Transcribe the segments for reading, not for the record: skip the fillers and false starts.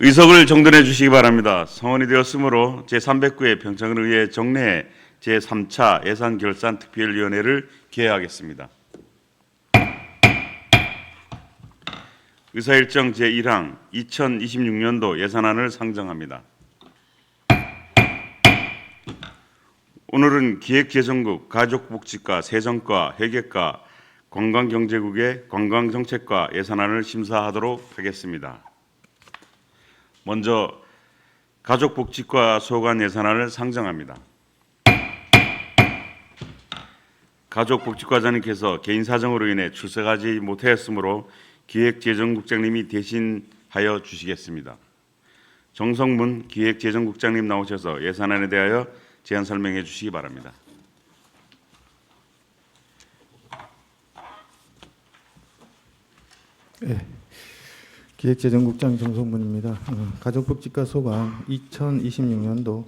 의석을 정돈해 주시기 바랍니다. 성원이 되었으므로 제309회 평창을의회 정례 제3차 예산결산특별위원회를 개회하겠습니다. 의사일정 제1항 2026년도 예산안을 상정합니다. 오늘은 기획재정국, 가족복지과, 세정과, 회계과, 관광경제국의 관광정책과 예산안을 심사하도록 하겠습니다. 먼저 가족복지과 소관 예산안을 상정합니다. 가족복지과장님께서 개인 사정으로 인해 출석하지 못하였으므로 기획재정국장님이 대신하여 주시겠습니다. 정성문 기획재정국장님 나오셔서 예산안에 대하여 제안 설명해 주시기 바랍니다. 네. 기획재정국장 정성문입니다. 가족복지과 소관 2026년도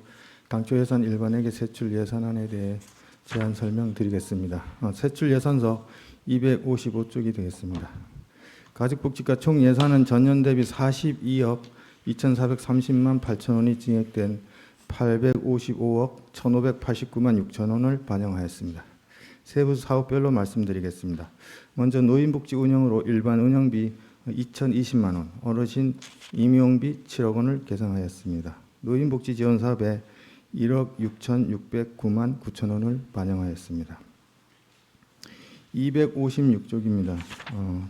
당초 예산 일반회계 세출 예산안에 대해 제안 설명드리겠습니다. 세출 예산서 255쪽이 되겠습니다. 가족복지과 총 예산은 전년 대비 42억 2,430만 8천 원이 증액된 855억 1,589만 6천 원을 반영하였습니다. 세부 사업별로 말씀드리겠습니다. 먼저 노인복지 운영으로 일반 운영비 2,020만 원, 어르신 임용비 7억 원을 계산하였습니다. 노인복지 지원 사업에 1억 6,609만 9천 원을 반영하였습니다. 256쪽입니다.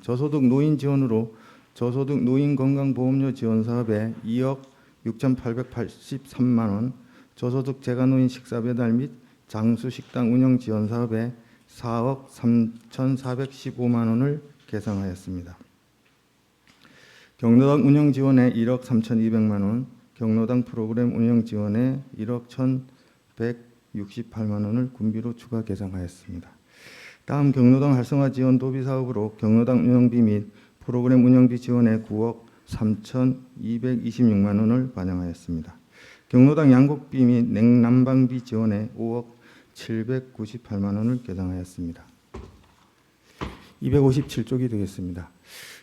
저소득 노인 지원으로 저소득 노인 건강보험료 지원 사업에 2억 6,883만 원, 저소득 재가노인 식사배달 및 장수식당 운영 지원 사업에 4억 3,415만 원을 계산하였습니다. 경로당 운영 지원에 1억 3,200만 원, 경로당 프로그램 운영 지원에 1억 1,168만 원을 군비로 추가 계산하였습니다. 다음 경로당 활성화 지원 도비 사업으로 경로당 운영비 및 프로그램 운영비 지원에 9억 3,226만 원을 반영하였습니다. 경로당 양곡비 및 냉난방비 지원에 5억 798만 원을 계산하였습니다. 257쪽이 되겠습니다.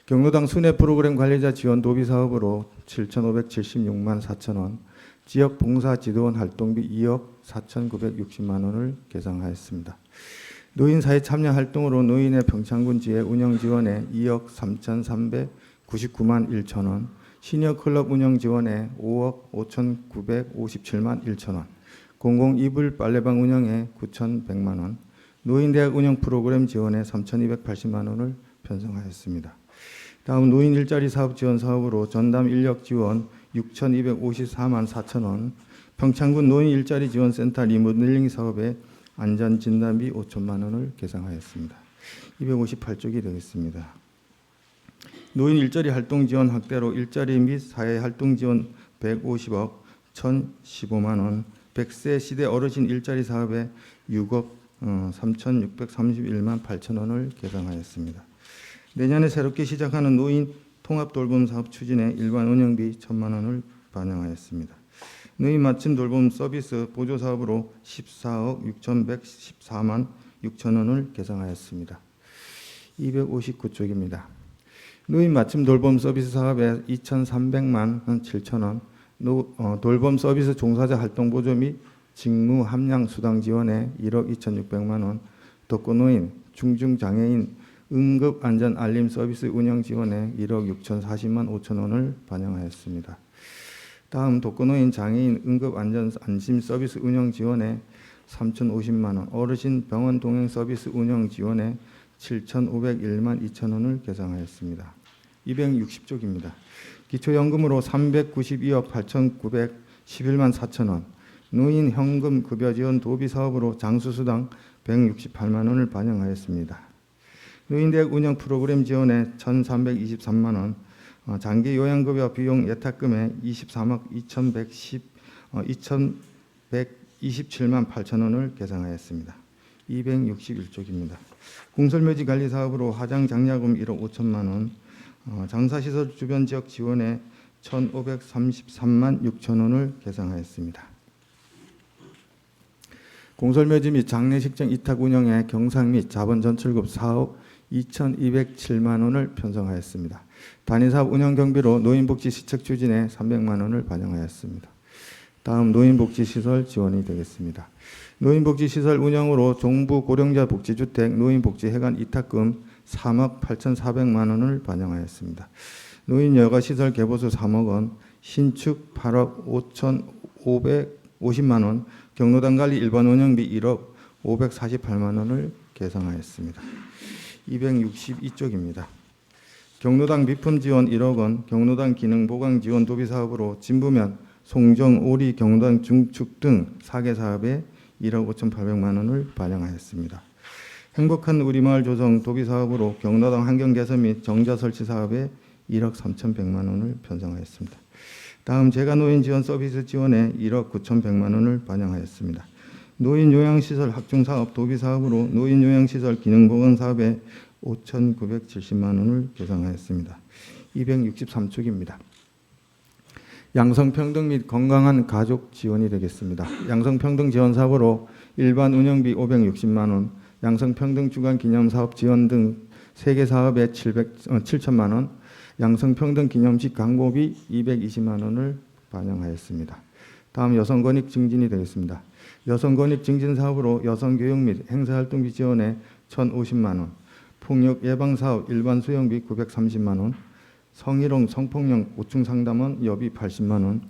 경로당 순회 프로그램 관리자 지원 도비 사업으로 7,576만 4천 원, 지역 봉사 지도원 활동비 2억 4,960만 원을 계산하였습니다. 노인 사회 참여 활동으로 노인의 평창군 지회 운영 지원에 2억 3,399만 1천 원, 시니어 클럽 운영 지원에 5억 5,957만 1천 원, 공공 이불 빨래방 운영에 9,100만 원, 노인대학 운영 프로그램 지원에 3,280만 원을 편성하였습니다. 다음 노인 일자리 사업 지원 사업으로 전담 인력 지원 6,254만 4천 원, 평창군 노인 일자리 지원센터 리모델링 사업에 안전 진단비 5천만 원을 계산하였습니다. 258쪽이 되겠습니다. 노인 일자리 활동 지원 확대로 일자리 및 사회 활동 지원 150억 1,015만 원, 100세 시대 어르신 일자리 사업에 6억 3,631만 8천 원을 계산하였습니다. 내년에 새롭게 시작하는 노인 통합 돌봄 사업 추진에 일반 운영비 1,000만 원을 반영하였습니다. 노인 맞춤 돌봄 서비스 보조 사업으로 14억 6,114만 6천 원을 계산하였습니다. 259쪽입니다. 노인 맞춤 돌봄 서비스 사업에 2,300만 7천 원, 돌봄 서비스 종사자 활동 보조 및 직무 함량 수당 지원에 1억 2,600만 원, 독거노인, 중증장애인 응급 안전 알림 서비스 운영 지원에 1억 6,040만 5천 원을 반영하였습니다. 다음 독거노인 장애인 응급 안전 안심 서비스 운영 지원에 3,050만 원, 어르신 병원 동행 서비스 운영 지원에 7,501만 2천 원을 계산하였습니다. 260쪽입니다. 기초연금으로 392억 8,911만 4천 원, 노인 현금 급여 지원 도비 사업으로 장수수당 168만 원을 반영하였습니다. 노인대학 운영 프로그램 지원에 1,323만 원, 장기 요양급여 비용 예탁금에 23억 2,127만 8천 원을 계산하였습니다. 261쪽입니다. 공설묘지 관리 사업으로 화장 장려금 1억 5천만 원, 장사시설 주변 지역 지원에 1,533만 6천 원을 계산하였습니다. 공설묘지 및 장례식장 이탁 운영에 경상 및 자본 전출급 4억 2,207만 원을 편성하였습니다. 단위사업 운영 경비로 노인복지 시책 추진에 300만 원을 반영하였습니다. 다음 노인복지시설 지원이 되겠습니다. 노인복지시설 운영으로 종부 고령자 복지주택 노인복지회관 이탁금 3억 8,400만 원을 반영하였습니다. 노인여가시설 개보수 3억 원, 신축 8억 5,550만 원, 경로당 관리 일반 운영비 1억 548만 원을 계상하였습니다. 262쪽입니다. 경로당 미품 지원 1억 원, 경로당 기능 보강 지원 도비 사업으로 진부면, 송정, 오리, 경로당 중축 등 4개 사업에 1억 5,800만 원을 반영하였습니다. 행복한 우리마을 조성 도비 사업으로 경로당 환경 개선 및 정자 설치 사업에 1억 3,100만 원을 편성하였습니다. 다음 재가노인 지원 서비스 지원에 1억 9,100만 원을 반영하였습니다. 노인 요양시설 확충 사업 도비 사업으로 노인 요양시설 기능 보강 사업에 5,970만 원을 계상하였습니다. 263쪽입니다. 양성평등 및 건강한 가족 지원이 되겠습니다. 양성평등 지원 사업으로 일반 운영비 560만 원, 양성평등 주간 기념사업 지원 등 3개 사업에 7천만 원, 양성평등 기념식 광고비 220만 원을 반영하였습니다. 다음 여성권익 증진이 되겠습니다. 여성권익 증진 사업으로 여성교육 및 행사활동비 지원에 1,050만 원, 폭력 예방사업 일반 수용비 930만 원, 성희롱 성폭력 고충 상담원 여비 80만 원,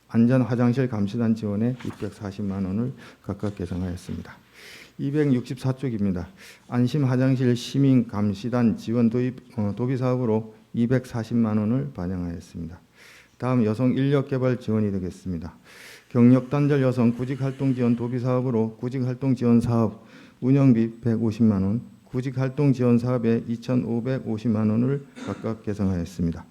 안전 화장실 감시단 지원에 640만 원을 각각 계상하였습니다. 264쪽입니다. 안심 화장실 시민 감시단 지원 도입 도비 사업으로 240만 원을 반영하였습니다. 다음 여성 인력 개발 지원이 되겠습니다. 경력 단절 여성 구직 활동 지원 도비 사업으로 구직 활동 지원 사업 운영비 150만 원, 구직 활동 지원 사업에 2,550만 원을 각각 계상하였습니다.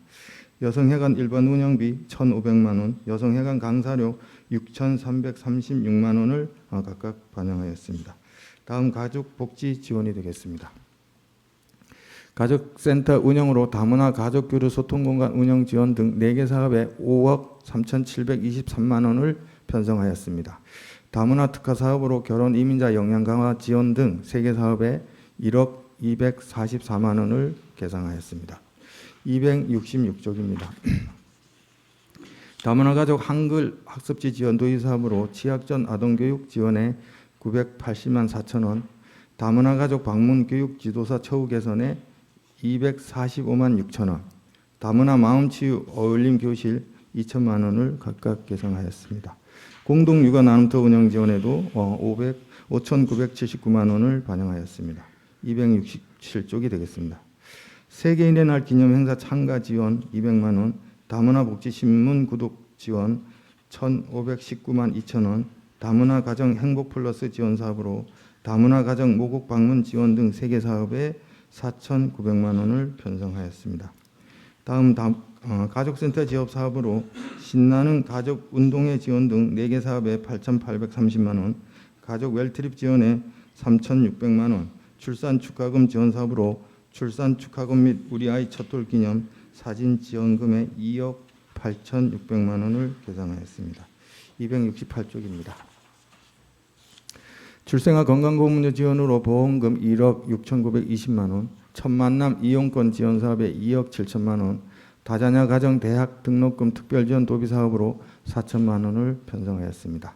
여성회관 일반 운영비 1,500만 원, 여성회관 강사료 6,336만 원을 각각 반영하였습니다. 다음 가족복지 지원이 되겠습니다. 가족센터 운영으로 다문화 가족교류 소통공간 운영 지원 등 4개 사업에 5억 3,723만 원을 편성하였습니다. 다문화 특화 사업으로 결혼 이민자 역량 강화 지원 등 3개 사업에 1억 244만 원을 계상하였습니다. 266쪽입니다. 다문화 가족 한글 학습지 지원 도입 사업으로 취학전 아동교육 지원에 980만 4천 원, 다문화 가족 방문 교육 지도사 처우 개선에 245만 6천 원, 다문화 마음치유 어울림 교실 2천만 원을 각각 계상하였습니다. 공동 육아 나눔터 운영 지원에도 5,979만 원을 반영하였습니다. 267쪽이 되겠습니다. 세계인의 날 기념 행사 참가 지원 200만 원, 다문화 복지 신문 구독 지원 1,519만 2천 원, 다문화 가정 행복 플러스 지원 사업으로 다문화 가정 모국 방문 지원 등 3개 사업에 4,900만 원을 편성하였습니다. 다음 가족센터 지업 사업으로 신나는 가족 운동회 지원 등 4개 사업에 8,830만 원, 가족 웰트립 지원에 3,600만 원, 출산 축하금 지원 사업으로 출산 축하금 및 우리 아이 첫돌 기념 사진 지원금에 2억 8,600만 원을 계상하였습니다. 268쪽입니다. 출생아 건강보험료 지원으로 보험금 1억 6,920만 원, 첫 만남 이용권 지원 사업에 2억 7천만 원, 다자녀 가정 대학 등록금 특별지원 도비 사업으로 4천만 원을 편성하였습니다.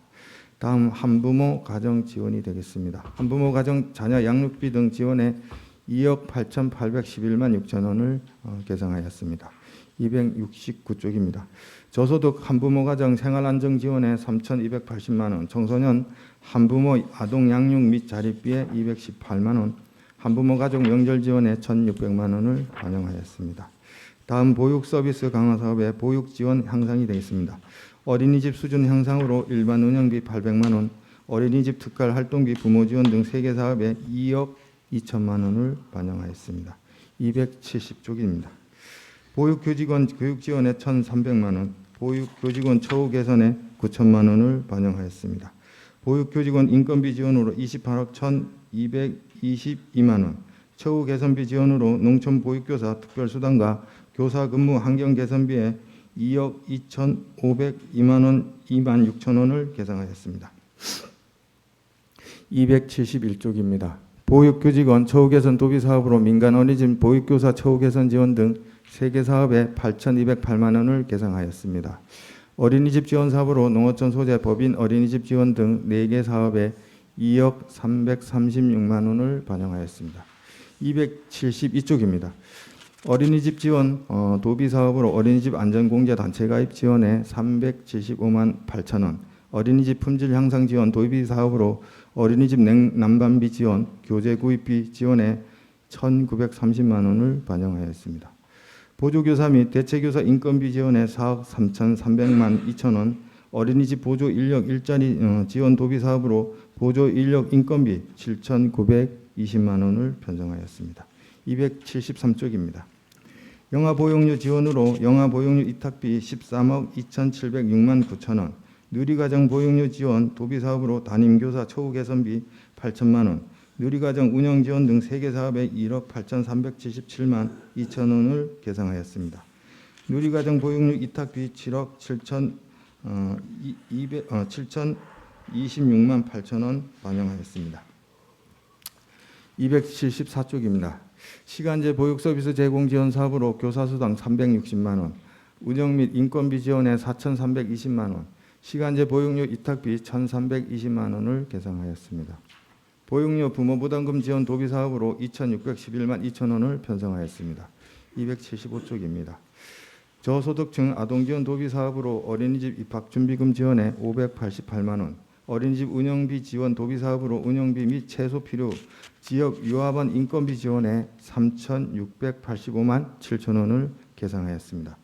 다음 한부모 가정 지원이 되겠습니다. 한부모 가정 자녀 양육비 등 지원에 2억 8,811만 6천 원을 계상하였습니다. 269쪽입니다. 저소득 한부모 가정 생활안정 지원에 3,280만 원, 청소년 한부모 아동 양육 및 자립비에 218만 원, 한부모 가족 명절 지원에 1,600만 원을 반영하였습니다. 다음 보육 서비스 강화 사업의 보육 지원 향상이 되겠습니다. 어린이집 수준 향상으로 일반 운영비 800만 원, 어린이집 특갈 활동비 부모 지원 등 3개 사업에 2억 2천만 원을 반영하였습니다. 270쪽입니다. 보육교직원 교육 지원에 1,300만 원, 보육교직원 처우 개선에 9천만 원을 반영하였습니다. 보육교직원 인건비 지원으로 28억 1,222만 원, 처우 개선비 지원으로 농촌 보육교사 특별수당과 교사 근무 환경 개선비에 2억 2,502만 원, 2만 6천 원을 계상하였습니다. 271쪽입니다. 보육교직원 처우 개선 도비 사업으로 민간 어린이집 보육교사 처우 개선 지원 등 3개 사업에 8,208만 원을 계상하였습니다. 어린이집 지원 사업으로 농어촌 소재 법인 어린이집 지원 등 4개 사업에 2억 336만 원을 반영하였습니다. 272쪽입니다. 어린이집 지원 도비 사업으로 어린이집 안전공제 단체 가입 지원에 375만 8천 원, 어린이집 품질 향상 지원 도비 사업으로 어린이집 난방비 지원, 교재 구입비 지원에 1,930만 원을 반영하였습니다. 보조교사 및 대체교사 인건비 지원에 4억 3,300만 2천 원, 어린이집 보조 인력 일자리 지원 도비 사업으로 보조 인력 인건비 7,920만 원을 편성하였습니다. 273쪽입니다. 영아 보육료 지원으로 영아 보육료 이탁비 13억 2,706만 9천 원, 누리과정 보육료 지원 도비 사업으로 담임교사 처우 개선비 8천만 원, 누리과정 운영 지원 등 3개 사업에 1억 8,377만 2천 원을 계상하였습니다. 누리과정 보육료 이탁비 7억 7,026만 8천 원 반영하였습니다. 274쪽입니다. 시간제 보육 서비스 제공 지원 사업으로 교사수당 360만 원, 운영 및 인건비 지원에 4,320만 원, 시간제 보육료 이탁비 1,320만 원을 계상하였습니다. 보육료 부모 부담금 지원 도비 사업으로 2,611만 2천 원을 편성하였습니다. 275쪽입니다. 저소득층 아동지원 도비 사업으로 어린이집 입학준비금 지원에 588만 원, 어린이집 운영비 지원 도비 사업으로 운영비 및 최소 필요 지역 유아원 인건비 지원에 3,685만 7천 원을 계상하였습니다.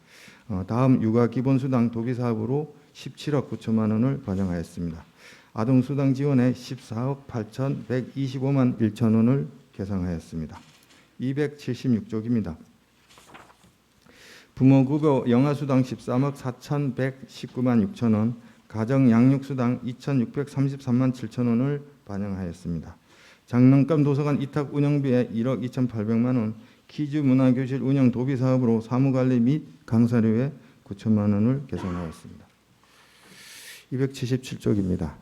다음 육아 기본수당 도비 사업으로 17억 9천만 원을 반영하였습니다. 아동수당 지원에 14억 8,125만 1천 원을 계상하였습니다. 276쪽입니다. 부모급여 영아수당 13억 4,119만 6천 원, 가정양육수당 2,633만 7천 원을 반영하였습니다. 장난감 도서관 이탁 운영비에 1억 2,800만 원, 키즈 문화교실 운영 도비 사업으로 사무관리 및 강사료에 9천만 원을 계산하였습니다. 277쪽입니다.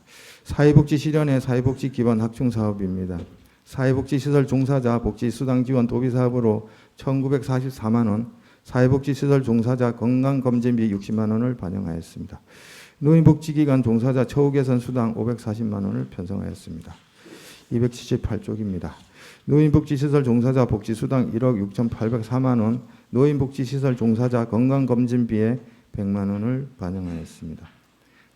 사회복지 실현의 사회복지 기반 확충 사업입니다. 사회복지시설 종사자 복지수당 지원 도비 사업으로 1,944만 원, 사회복지시설 종사자 건강검진비 60만 원을 반영하였습니다. 노인복지기관 종사자 처우 개선 수당 540만 원을 편성하였습니다. 278쪽입니다. 노인복지시설 종사자 복지수당 1억 6,804만 원, 노인복지시설 종사자 건강검진비에 100만 원을 반영하였습니다.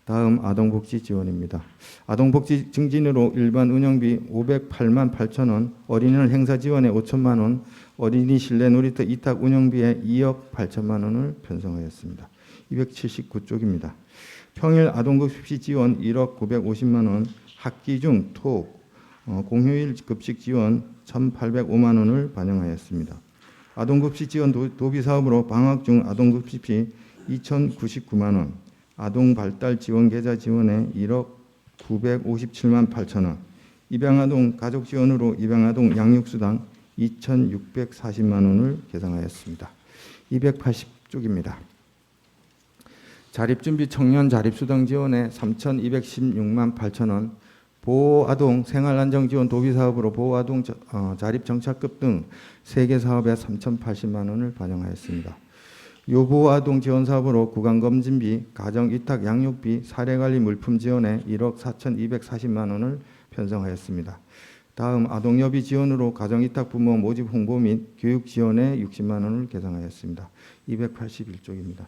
다음 아동복지 지원입니다. 아동복지 증진으로 일반 운영비 508만 8천 원, 어린이날 행사 지원에 5천만 원, 어린이 실내 놀이터 이탁 운영비에 2억 8천만 원을 편성하였습니다. 279쪽입니다. 평일 아동급식 지원 1억 950만 원, 학기 중 토, 공휴일 급식 지원 1,805만 원을 반영하였습니다. 아동급식 지원 도비 사업으로 방학 중 아동급식비 2,099만 원, 아동발달 지원 계좌 지원에 1억 957만 8천 원, 입양아동 가족 지원으로 입양아동 양육수당 2,640만 원을 계상하였습니다. 280쪽입니다. 자립준비 청년 자립수당 지원에 3,216만 8천 원, 보호아동 생활안정지원 도비사업으로 보호아동 자립정착급 등 3개 사업에 3,080만 원을 반영하였습니다. 요보아동 지원사업으로 구강검진비, 가정이탁 양육비, 사례관리 물품 지원에 1억 4,240만 원을 편성하였습니다. 다음 아동여비 지원으로 가정이탁 부모 모집 홍보 및 교육 지원에 60만 원을 계상하였습니다. 281쪽입니다.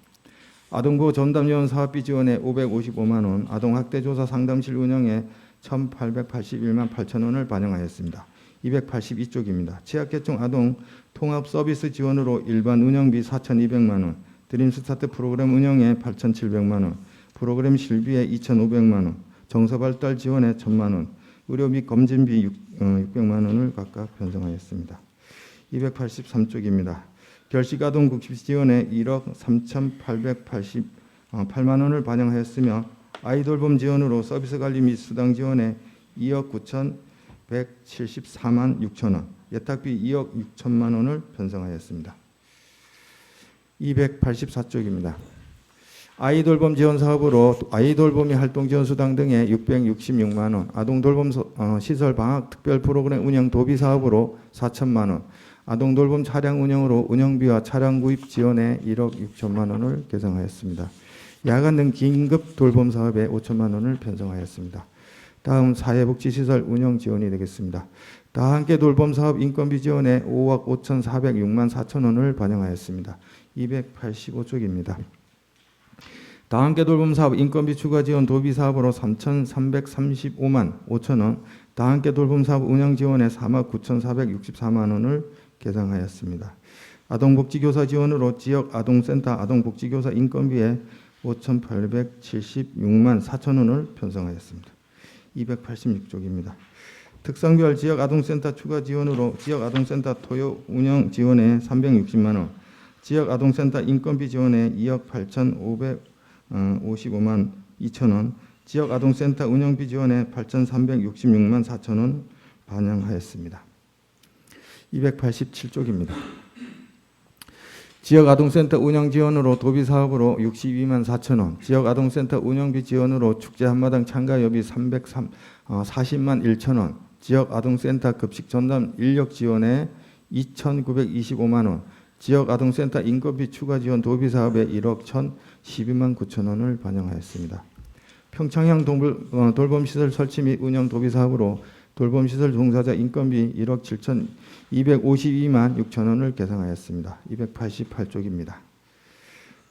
아동보호 전담 지원 사업비 지원에 555만 원, 아동학대조사 상담실 운영에 1,881만 8천 원을 반영하였습니다. 282쪽입니다. 취약계층 아동 통합 서비스 지원으로 일반 운영비 4,200만 원, 드림스타트 프로그램 운영에 8,700만 원, 프로그램 실비에 2,500만 원, 정서발달 지원에 1,000만 원, 의료 및 검진비 600만 원을 각각 편성하였습니다. 283쪽입니다. 결식아동 국식 지원에 1억 3,888만 원을 반영하였으며 아이돌봄 지원으로 서비스 관리 및 수당 지원에 2억 9,174만 6천 원, 예탁비 2억 6천만 원을 편성하였습니다. 284쪽입니다. 아이돌봄 지원 사업으로 아이돌봄이 활동 지원 수당 등에 666만 원, 아동돌봄 시설 방학 특별 프로그램 운영 도비 사업으로 4천만 원, 아동 돌봄 차량 운영으로 운영비와 차량 구입 지원에 1억 6천만 원을 계상하였습니다. 야간 등 긴급 돌봄 사업에 5천만 원을 편성하였습니다. 다음 사회복지시설 운영 지원이 되겠습니다. 다함께 돌봄 사업 인건비 지원에 5억 5,406만 4천 원을 반영하였습니다. 285쪽입니다. 다함께 돌봄 사업 인건비 추가 지원 도비 사업으로 3,335만 5천 원, 다함께 돌봄 사업 운영 지원에 3억 9,464만 원을 계상하였습니다. 아동복지교사 지원으로 지역 아동센터 아동복지교사 인건비에 5,876만 4천 원을 편성하였습니다. 286쪽입니다. 특성별 지역 아동센터 추가 지원으로 지역 아동센터 토요 운영 지원에 360만 원, 지역 아동센터 인건비 지원에 2억 8,555만 2천 원, 지역 아동센터 운영비 지원에 8,366만 4천 원 반영하였습니다. 287쪽입니다. 지역 아동센터 운영 지원으로 도비 사업으로 62만 4천 원, 지역 아동센터 운영비 지원으로 축제 한마당 참가 여비 40만 1천 원, 지역 아동센터 급식 전담 인력 지원에 2,925만 원, 지역 아동센터 인건비 추가 지원 도비 사업에 1억 1,012만 9천 원을 반영하였습니다. 평창형 돌봄시설 설치 및 운영 도비 사업으로 돌봄시설 종사자 인건비 1억 7,252만 6천 원을 계상하였습니다. 288쪽입니다.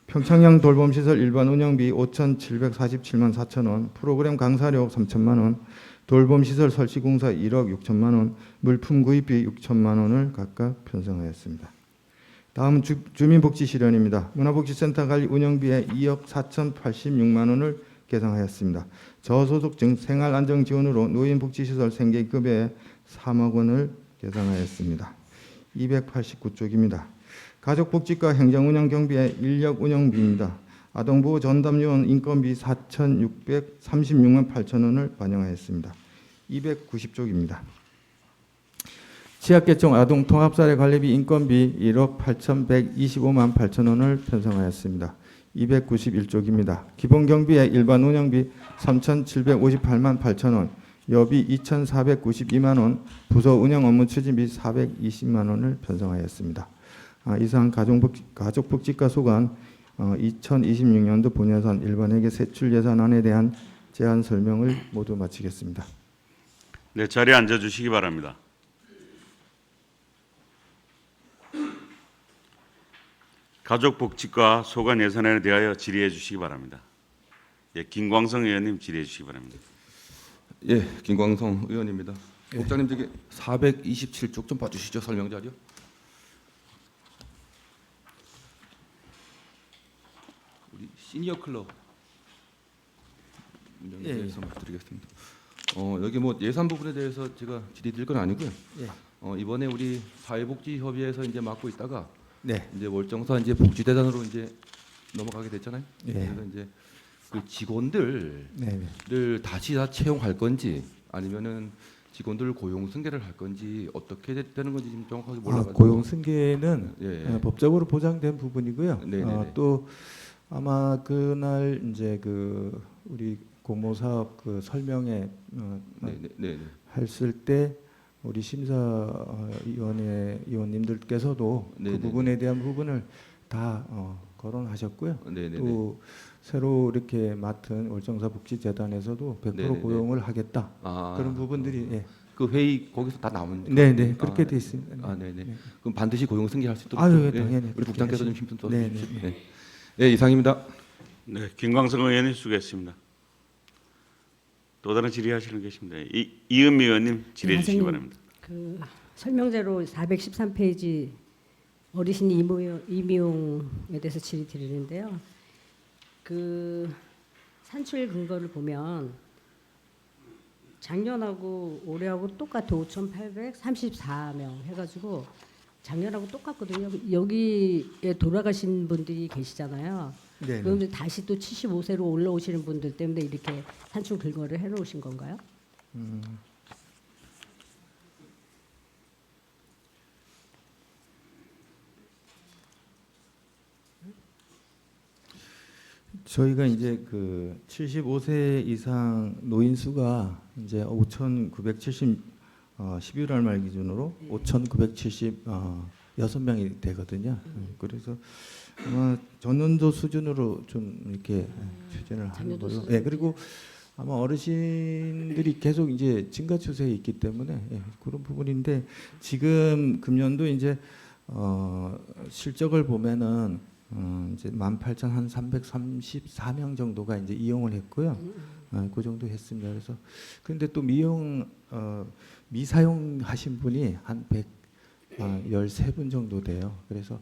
평창형 돌봄시설 일반 운영비 5,747만 4천 원, 프로그램 강사료 3천만 원, 돌봄시설 설치공사 1억 6천만 원, 물품 구입비 6천만 원을 각각 편성하였습니다. 다음은 주민복지 실현입니다. 문화복지센터 관리 운영비에 2억 4,086만 원을 계상하였습니다. 저소득층 생활안정지원으로 노인복지시설 생계급여에 3억 원을 계상하였습니다. 289쪽입니다. 가족복지과 행정운영 경비에 인력 운영비입니다. 아동보호 전담요원 인건비 4,636만 8천 원을 반영하였습니다. 290쪽입니다. 취약계층 아동 통합사례 관리비 인건비 1억 8,125만 8천 원을 편성하였습니다. 291쪽입니다. 기본경비에 일반 운영비 3,758만 8천 원, 여비 2,492만 원, 부서 운영 업무 추진비 420만 원을 편성하였습니다. 이상 가족복지과 소관 2026년도 본예산 일반회계 세출 예산안에 대한 제안 설명을 모두 마치겠습니다. 네, 자리에 앉아 주시기 바랍니다. 가족복지과 소관 예산안에 대하여 질의해 주시기 바랍니다. 예, 김광성 의원님 질의해 주시기 바랍니다. 예, 김광성 의원입니다. 국장님 저기 427쪽 좀 봐주시죠. 설명 자료. 우리 시니어 클럽 운영에 대해서 말씀드리겠습니다. 여기 뭐 예산 부분에 대해서 제가 질의드릴 건 아니고요. 예. 이번에 우리 사회복지협의회에서 이제 맡고 있다가 네. 이제 월정사 이제 복지대단으로 이제 넘어가게 됐잖아요. 예. 그래서 이제 그 직원들을 네. 다시 다 채용할 건지 아니면은 직원들 고용 승계를 할 건지 어떻게 되는 건지 지금 정확하게 몰라가지고. 고용 승계는 예. 법적으로 보장된 부분이고요. 네네네. 또 아마 그날 이제 그 우리 공모 사업 그 설명회 네네. 했을 때 우리 심사위원회 위원님들께서도 그 네네네. 부분에 대한 부분을 다 거론하셨고요. 네네네. 또 새로 이렇게 맡은 월정사 복지재단에서도 100% 네네네. 고용을 하겠다. 그런 부분들이 그 회의 거기서 다 나온. 네네 그렇게 돼 있습니다. 네네. 네. 그럼 반드시 고용 승계할 수 있도록. 아유, 좀, 당연히 우리 국장께서 좀 힘좀 써 네네. 주십시오. 네. 예, 이상입니다. 네, 김광성 의원님 수고했습니다. 또 다른 질의하시는 계십니다. 이은미 의원님 질의해 주시기 선생님, 바랍니다. 그 설명제로 413페이지 어르신 임용에 대해서 질의 드리는데요. 그 산출 근거를 보면 작년하고 올해하고 똑같아 5,834명 해가지고 작년하고 똑같거든요. 여기에 돌아가신 분들이 계시잖아요. 네. 그럼 다시 또 75세로 올라오시는 분들 때문에 이렇게 산출 근거를 해놓으신 건가요? 저희가 이제 그 75세 이상 노인 수가 이제 5,970 12월 말 기준으로 5,976명이 되거든요. 그래서 아마 전년도 수준으로 좀 이렇게 추진을 하는 작년도 거요. 수준. 예, 그리고 아마 어르신들이 계속 이제 증가 추세에 있기 때문에 그런 부분인데 지금 금년도 이제 실적을 보면은 이제 18,334명 정도가 이제 이용을 했고요. 그 정도 했습니다. 그래서 근데 또 미사용 하신 분이 한 113분 정도 돼요. 그래서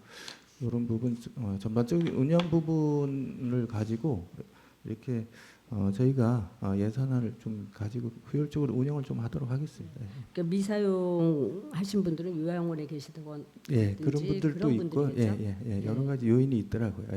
이런 부분 전반적인 운영 부분을 가지고 이렇게 저희가 예산을 좀 가지고 효율적으로 운영을 좀 하도록 하겠습니다. 그러니까 미사용 하신 분들은 요양원에 계시던 건 예, 그런 분들도 그런 있고, 분들이겠죠? 여러 가지 요인이 있더라고요.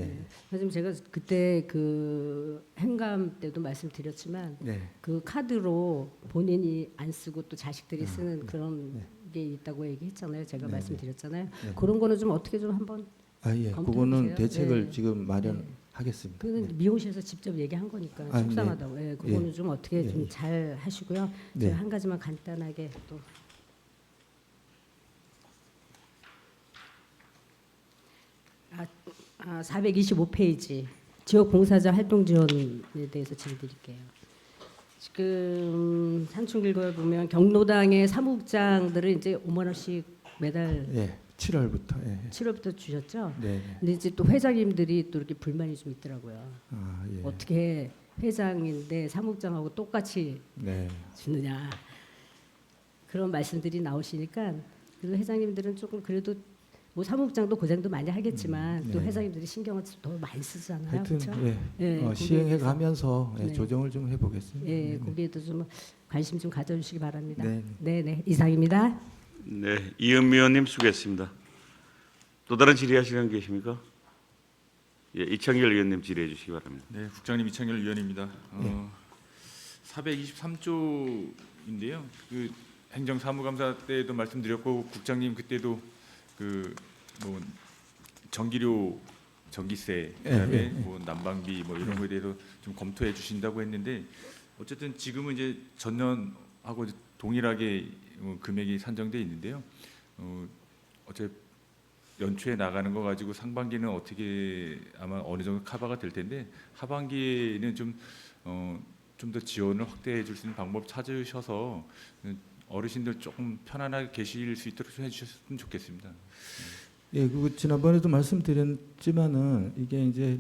선생님 제가 그때 그 행감 때도 말씀드렸지만 네. 그 카드로 본인이 안 쓰고 또 자식들이 쓰는 그런 게 있다고 얘기했잖아요. 제가 말씀드렸잖아요. 그런 거는 좀 어떻게 좀 한번 예, 검토해 그거는 보세요. 대책을 네. 지금 마련하겠습니다. 그는 미용실에서 직접 얘기한 거니까 아, 속상하다고. 예, 그거는 좀 어떻게 예, 좀 잘 하시고요. 네. 제가 한 가지만 간단하게 또 아, 425페이지 지역 봉사자 활동 지원에 대해서 질의드릴게요. 지금 산중길거에 보면 경로당의 사무국장들은 이제 5만 원씩 매달 예, 7월부터. 7월부터 주셨죠. 네. 근데 이제 또 회장님들이 또 이렇게 불만이 좀 있더라고요. 예. 어떻게 회장인데 사무국장하고 똑같이 네. 주느냐 그런 말씀들이 나오시니까 그래도 회장님들은 조금 그래도 뭐 사무국장도 고생도 많이 하겠지만 또 네. 회장님들이 신경을 더 많이 쓰잖아요. 하여튼 그렇죠? 예, 시행해 가면서 네. 조정을 좀 해보겠습니다. 예, 거기에도 좀 관심 좀 가져주시기 바랍니다. 네. 네, 이상입니다. 네, 이은미 의원님 수고했습니다. 또 다른 질의하시는 분 계십니까? 예, 이창열 의원님 질의해 주시기 바랍니다. 네, 국장님 이창열 위원입니다. 423조인데요. 그 행정사무감사 때도 말씀드렸고 국장님 그때도 그 뭐 전기료, 전기세, 그다음에 뭐 난방비 뭐 이런 거에 대해서 좀 검토해 주신다고 했는데 어쨌든 지금은 이제 전년하고 동일하게 금액이 산정돼 있는데요. 어째 연초에 나가는 거 가지고 상반기는 어떻게 아마 어느 정도 커버가 될 텐데 하반기에는 좀 더 지원을 확대해 줄 수 있는 방법 찾으셔서 어르신들 조금 편안하게 계실 수 있도록 좀 해주셨으면 좋겠습니다. 예, 그거 지난번에도 말씀드렸지만은 이게 이제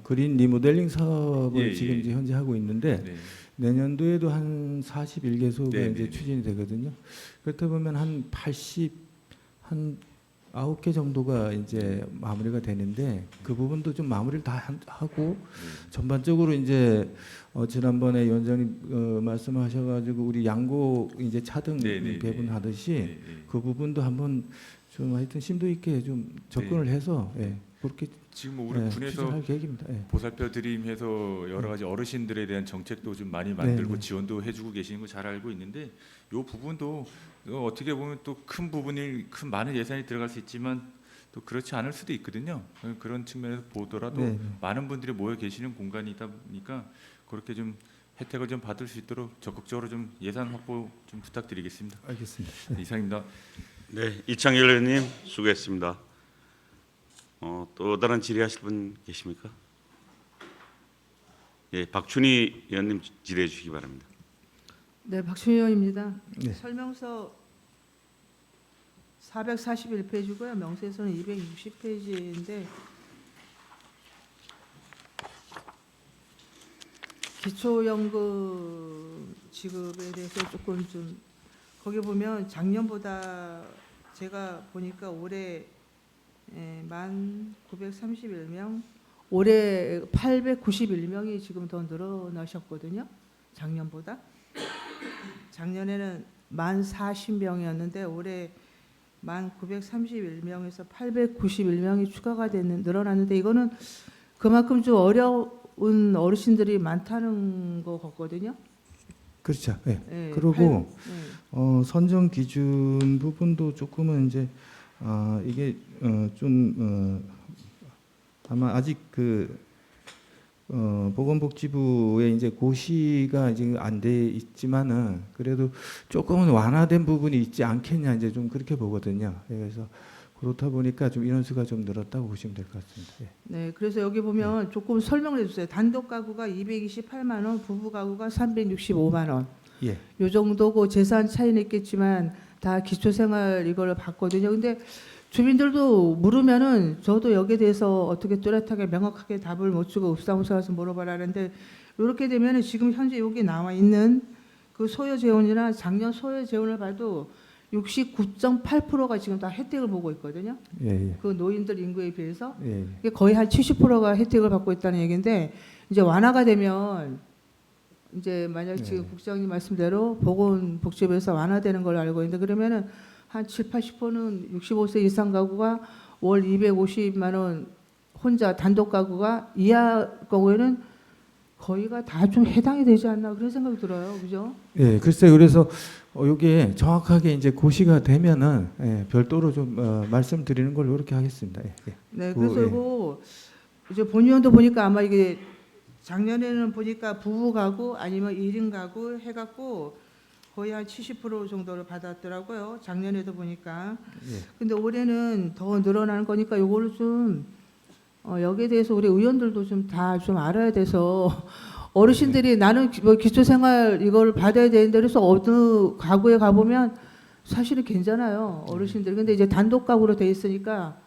그린 리모델링 사업을 지금 이제 현재 하고 있는데 네. 내년도에도 한 41개소가 네, 이제 네, 추진이 되거든요. 그렇다 보면 한 9개 정도가 이제 마무리가 되는데 그 부분도 좀 마무리를 다 하고 전반적으로 이제 지난번에 위원장님 말씀하셔가지고 우리 양고 이제 차등 배분하듯이 그 부분도 한번 좀 하여튼 심도 있게 좀 접근을 해서 그렇게 지금 뭐 우리 군에서 추진할 계획입니다. 보살펴 드림해서 여러 가지 어르신들에 대한 정책도 좀 많이 만들고 지원도 해주고 계시는 거 잘 알고 있는데 이 부분도 어떻게 보면 또 큰 부분이 많은 예산이 들어갈 수 있지만 또 그렇지 않을 수도 있거든요. 그런 측면에서 보더라도 많은 분들이 모여 계시는 공간이다 보니까 그렇게 좀 혜택을 좀 받을 수 있도록 적극적으로 좀 예산 확보 좀 부탁드리겠습니다. 알겠습니다. 네, 이상입니다. 네, 이창열 의원님 수고했습니다. 또 다른 질의하실 분 계십니까? 예, 박춘희 의원님 질의해 주시기 바랍니다. 네, 박춘희 의원입니다. 네. 설명서 441페이지고요. 명세서는 260페이지인데 기초연금 지급에 대해서 조금 좀 거기 보면 작년보다 제가 보니까 올해 1,931명, 올해 891명이 지금 더 늘어나셨거든요. 작년보다. 작년에는 1,040명이었는데 올해 1,931명에서 891명이 추가가 늘어났는데 이거는 그만큼 좀 어려운 어르신들이 많다는 거 같거든요. 그렇죠. 예. 예, 그리고 선정 기준 부분도 조금은 이제 이게 좀 아마 아직 그 보건복지부에 이제 고시가 지금 안 돼 있지만은 그래도 조금은 완화된 부분이 있지 않겠냐 이제 좀 그렇게 보거든요. 그래서 그렇다 보니까 좀 인원수가 좀 늘었다고 보시면 될 것 같습니다. 예. 네, 그래서 여기 보면 조금 설명을 해주세요. 단독 가구가 228만 원, 부부 가구가 365만 원. 예. 요 정도고 재산 차이는 있겠지만 다 기초생활 이걸 받거든요. 근데 주민들도 물으면은 저도 여기에 대해서 어떻게 뚜렷하게 명확하게 답을 못 주고 읍사무소 가서 물어봐라는데 이렇게 되면은 지금 현재 여기 나와 있는 그 소요 재원이나 작년 소요 재원을 봐도 69.8%가 지금 다 혜택을 보고 있거든요. 예. 그 노인들 인구에 비해서 예. 이게 거의 한 70%가 혜택을 받고 있다는 얘기인데 이제 완화가 되면 이제 만약 지금 국장님 말씀대로 보건복지부에서 완화되는 걸로 알고 있는데 그러면은 한 7, 80%는 65세 이상 가구가 월 250만 원 혼자 단독 가구가 이하 경우에는 거의가 다 좀 해당이 되지 않나 그런 생각이 들어요. 그죠? 예, 글쎄요. 그래서 이게 정확하게 이제 고시가 되면은 별도로 좀 말씀드리는 걸로 이렇게 하겠습니다. 예. 네, 그, 그래서 예. 이거 이제 본위원도 보니까 아마 이게 작년에는 보니까 부부 가구 아니면 1인 가구 해갖고 거의 한 70% 정도를 받았더라고요. 작년에도 보니까. 예. 근데 올해는 더 늘어나는 거니까 요거를 좀 여기에 대해서 우리 의원들도 좀 다 좀 알아야 돼서 어르신들이 나는 뭐 기초생활 이걸 받아야 되는데 그래서 어느 가구에 가보면 사실은 괜찮아요. 어르신들. 근데 이제 단독 가구로 돼 있으니까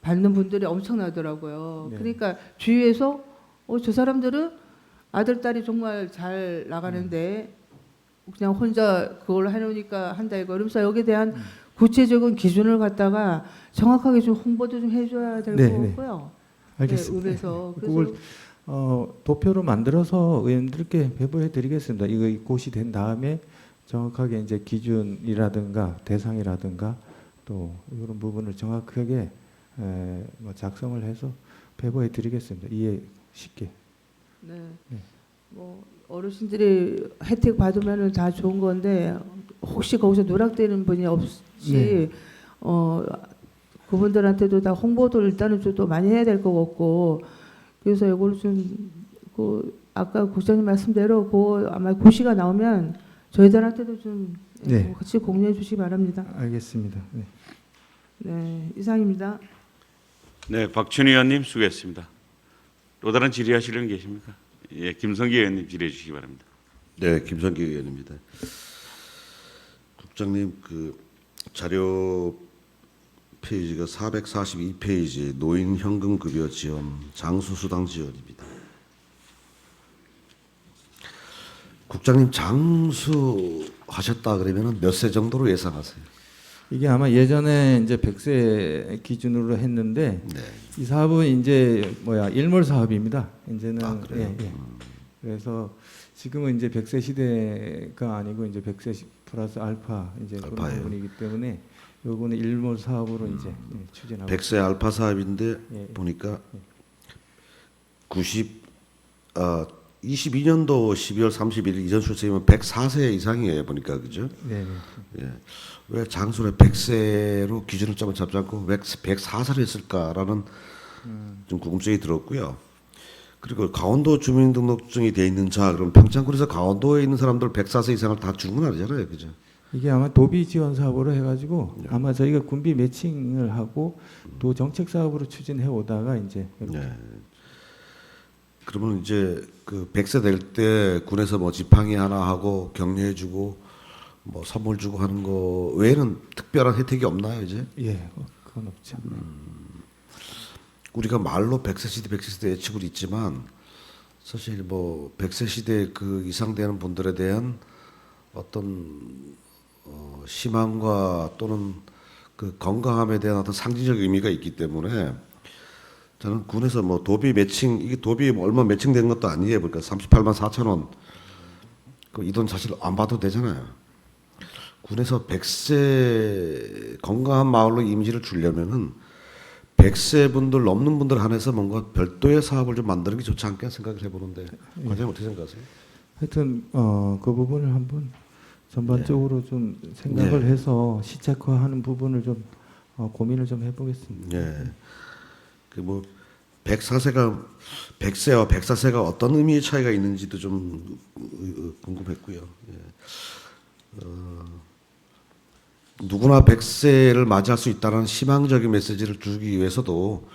받는 분들이 엄청나더라고요. 네. 그러니까 주위에서 저 사람들은 아들, 딸이 정말 잘 나가는데 그냥 혼자 그걸 해놓으니까 한다 이거. 그러면서 여기에 대한 구체적인 기준을 갖다가 정확하게 좀 홍보도 좀 해줘야 될 네, 것 네. 같고요. 알겠습니다. 네, 읍에서. 그걸 도표로 만들어서 의원들께 배부해 드리겠습니다. 이거 고시된 다음에 정확하게 이제 기준이라든가 대상이라든가 또 이런 부분을 정확하게 뭐 작성을 해서 배부해 드리겠습니다. 이해 쉽게. 네. 네. 뭐 어르신들이 혜택 받으면은 다 좋은 건데 혹시 거기서 누락되는 분이 없이 네. 그분들한테도 다 홍보도 일단은 좀 또 많이 해야 될 것 같고 그래서 이걸 좀그 아까 국장님 말씀대로 그 아마 고시가 나오면 저희들한테도 좀 네. 같이 공유해 주시기 바랍니다. 알겠습니다. 네. 네, 이상입니다. 네, 박춘희 의원님 수고했습니다. 또 다른 질의하실 분 계십니까? 예, 김성기 의원님 질의해 주시기 바랍니다. 네, 김성기 의원입니다. 국장님 그 자료 페이지가 442페이지 노인 현금 급여 지원 장수 수당 지원입니다. 국장님 장수 하셨다 그러면 몇 세 정도로 예상하세요? 이게 아마 예전에 이제 100세 기준으로 했는데 네. 이 사업은 이제 일몰 사업입니다. 이제는 아, 그래요? 그래서 지금은 이제 100세 시대가 아니고 이제 100세 플러스 알파 이제 그런 알파예요. 부분이기 때문에 요거는 일몰 사업으로 이제 추진하고 100세 알파 사업인데 예. 보니까 22년도 12월 31일 이전 출생이면 104세 이상이에요 보니까 그죠? 네. 예. 왜 장수를 100세로 기준을 잡지 않고 왜 104세로 했을까라는 좀 궁금증이 들었고요. 그리고 강원도 주민등록증이 돼 있는 자 그럼 평창군에서 강원도에 있는 사람들 104세 이상을 다 주는 건 아니잖아요, 그죠? 이게 아마 도비 지원 사업으로 해가지고 아마 저희가 군비 매칭을 하고 또 정책 사업으로 추진해 오다가 이제 이렇게 네. 그러면 이제 그 100세 될 때 군에서 뭐 지팡이 하나 하고 격려해주고 뭐 선물 주고 하는 거 외에는 특별한 혜택이 없나요, 이제? 예, 그건 없죠. 우리가 말로 100세 시대, 100세 시대 예측은 있지만 사실 뭐 100세 시대 그 이상 되는 분들에 대한 어떤 희망과 또는 그 건강함에 대한 어떤 상징적 의미가 있기 때문에 저는 군에서 뭐 도비 매칭 이게 도비 얼마 매칭된 것도 아니에요. 그러니까 38만 4천 원. 그 이 돈 사실 안 받아도 되잖아요. 군에서 100세 건강한 마을로 이미지를 주려면은 100세 분들 넘는 분들 한해서 뭔가 별도의 사업을 좀 만드는 게 좋지 않겠나 생각을 해보는데 과장님 어떻게 생각하세요? 하여튼 그 부분을 한번 전반적으로 좀 생각을 네. 해서 시책화하는 부분을 좀 고민을 좀 해보겠습니다. 예. 그 뭐 104세가 100세와 104세가 어떤 의미의 차이가 있는지도 좀 궁금했고요. 예. 누구나 100세를 맞이할 수 있다는 희망적인 메시지를 주기 위해서도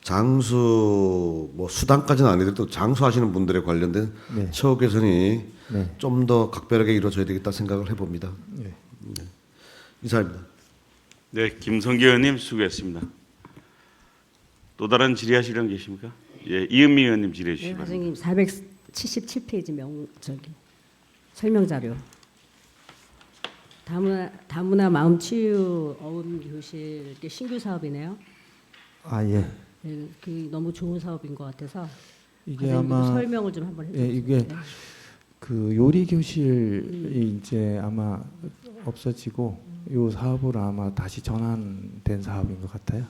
장수 뭐 수당까지는 아니더라도 장수하시는 분들에 관련된 네. 처우 개선이 네. 좀 더 각별하게 이루어져야 되겠다 생각을 해봅니다. 네. 이상입니다. 네, 김성기 의원님 수고했습니다. 또 다른 질의하실 분 계십니까? 예, 이은미 의원님 질의해 주시기 네, 바랍니다. 과장님 477페이지 설명 자료. 다문화 마음치유 어음교실 이게 신규 사업이네요. 아 예. 네, 그 너무 좋은 사업인 것 같아서 이게 과장님도 아마 설명을 좀 한번 해주세요. 예, 이게 네. 그 요리 교실이 이제 아마 없어지고 요 사업으로 아마 다시 전환된 사업인 것 같아요.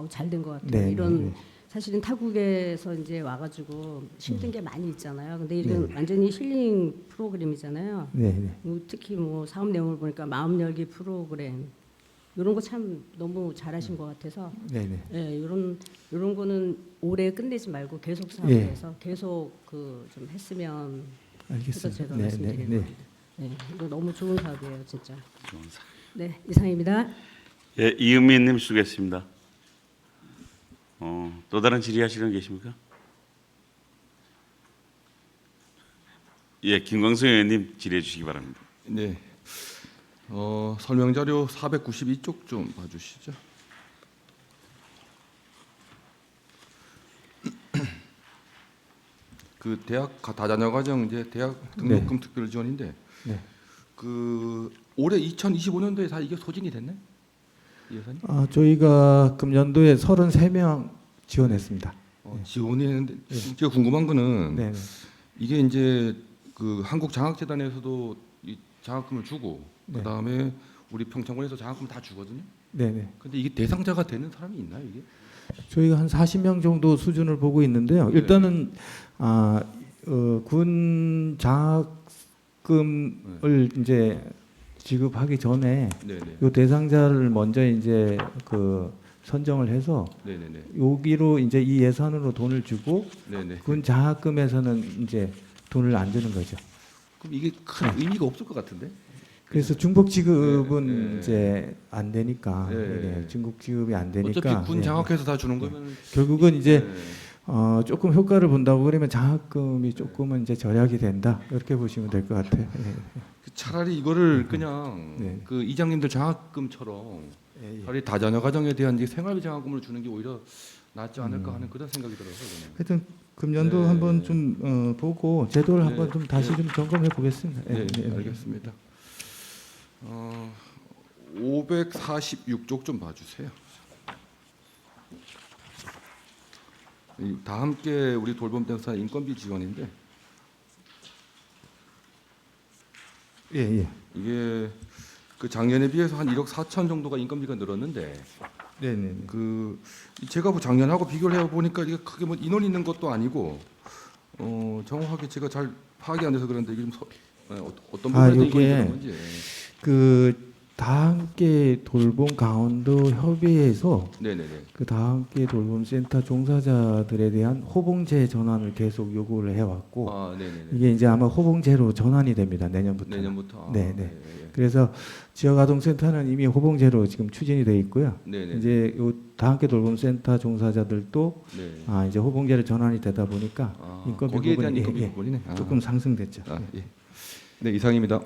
잘된 것 같아요. 네, 이런 네. 사실은 타국에서 이제 와가지고 힘든 게 많이 있잖아요. 근데 네. 이건 완전히 힐링 프로그램이잖아요. 네, 네. 특히 뭐 사업 내용을 보니까 마음 열기 프로그램 이런 거 참 너무 잘하신 것 같아서 네, 네. 예, 이런 거는 올해 끝내지 말고 계속 예. 사업해서 계속 그 좀 했으면 해서 알겠습니다. 제가 네, 네, 말씀드리는 네. 겁니다. 네, 이거 너무 좋은 사업이에요, 진짜. 네, 이상입니다. 예, 이은미 의원님 수고했습니다. 또 다른 질의하실 분 계십니까? 예, 김광석 의원님 질의해 주시기 바랍니다. 네. 설명 자료 492쪽 좀 봐주시죠. 그 대학 다자녀 과정 이제 대학 등록금 특별 지원인데 네. 그 올해 2025년도에 다 이게 소진이 됐네? 예산이? 저희가 금년도에 33명 지원했습니다. 지원이 했는데 제가 궁금한 거는 네, 네. 이게 이제 그 한국장학재단에서도 이 장학금을 주고 네. 그다음에 우리 평창군에서 장학금 다 주거든요. 네, 네. 근데 이게 대상자가 되는 사람이 있나요, 이게? 저희가 한 40명 정도 수준을 보고 있는데요. 네. 일단은 군 장학금을 이제 지급하기 전에 네, 네. 요 대상자를 먼저 이제 그 선정을 해서 네, 네, 네. 여기로 이제 이 예산으로 돈을 주고 네, 네. 군 장학금에서는 이제 돈을 안 주는 거죠. 그럼 이게 큰 의미가 없을 것 같은데? 그래서 중복 지급은 네, 네. 이제 안 되니까 네. 이게 중복 지급이 안 되니까 어차피 군 예, 장학회에서 다 주는 거면 결국은 이제 네. 조금 효과를 본다고 그러면 장학금이 조금은 이제 절약이 된다 이렇게 보시면 될 것 같아요. 예. 그 차라리 이거를 그냥 네. 그 이장님들 장학금처럼 예, 예. 차라리 다자녀 가정에 대한 이제 생활비 장학금을 주는 게 오히려 낫지 않을까 하는 그런 생각이 들어서 저는. 하여튼 금년도 네. 한번 좀 보고 제도를 네. 한번 좀 다시 좀 점검해 보겠습니다. 예, 네, 예. 알겠습니다. 546쪽 좀 봐주세요. 다 함께 우리 돌봄대사 인건비 지원인데 예, 예. 이게 그 작년에 비해서 한 1억 4천 정도가 인건비가 늘었는데 네, 네. 그 제가 뭐 작년하고 비교를 해 보니까 이게 크게 뭐 인원 있는 것도 아니고 정확하게 제가 잘 파악이 안 돼서 그런데 이게 좀 어떤 부분에서 인건이 요게 드는 건지. 그 다함께 돌봄 강원도 협의회에서 네네네. 그 다함께 돌봄센터 종사자들에 대한 호봉제 전환을 계속 요구를 해왔고 아, 네네네. 이게 이제 아마 호봉제로 전환이 됩니다. 내년부터. 내년부터. 네, 네. 그래서 지역아동센터는 이미 호봉제로 지금 추진이 돼 있고요. 네네. 이제 요 다함께 돌봄센터 종사자들도 네. 이제 호봉제로 전환이 되다 보니까 인건비 거기에 대한 부분이 인건비 부분이네. 조금 상승됐죠. 예. 네, 이상입니다.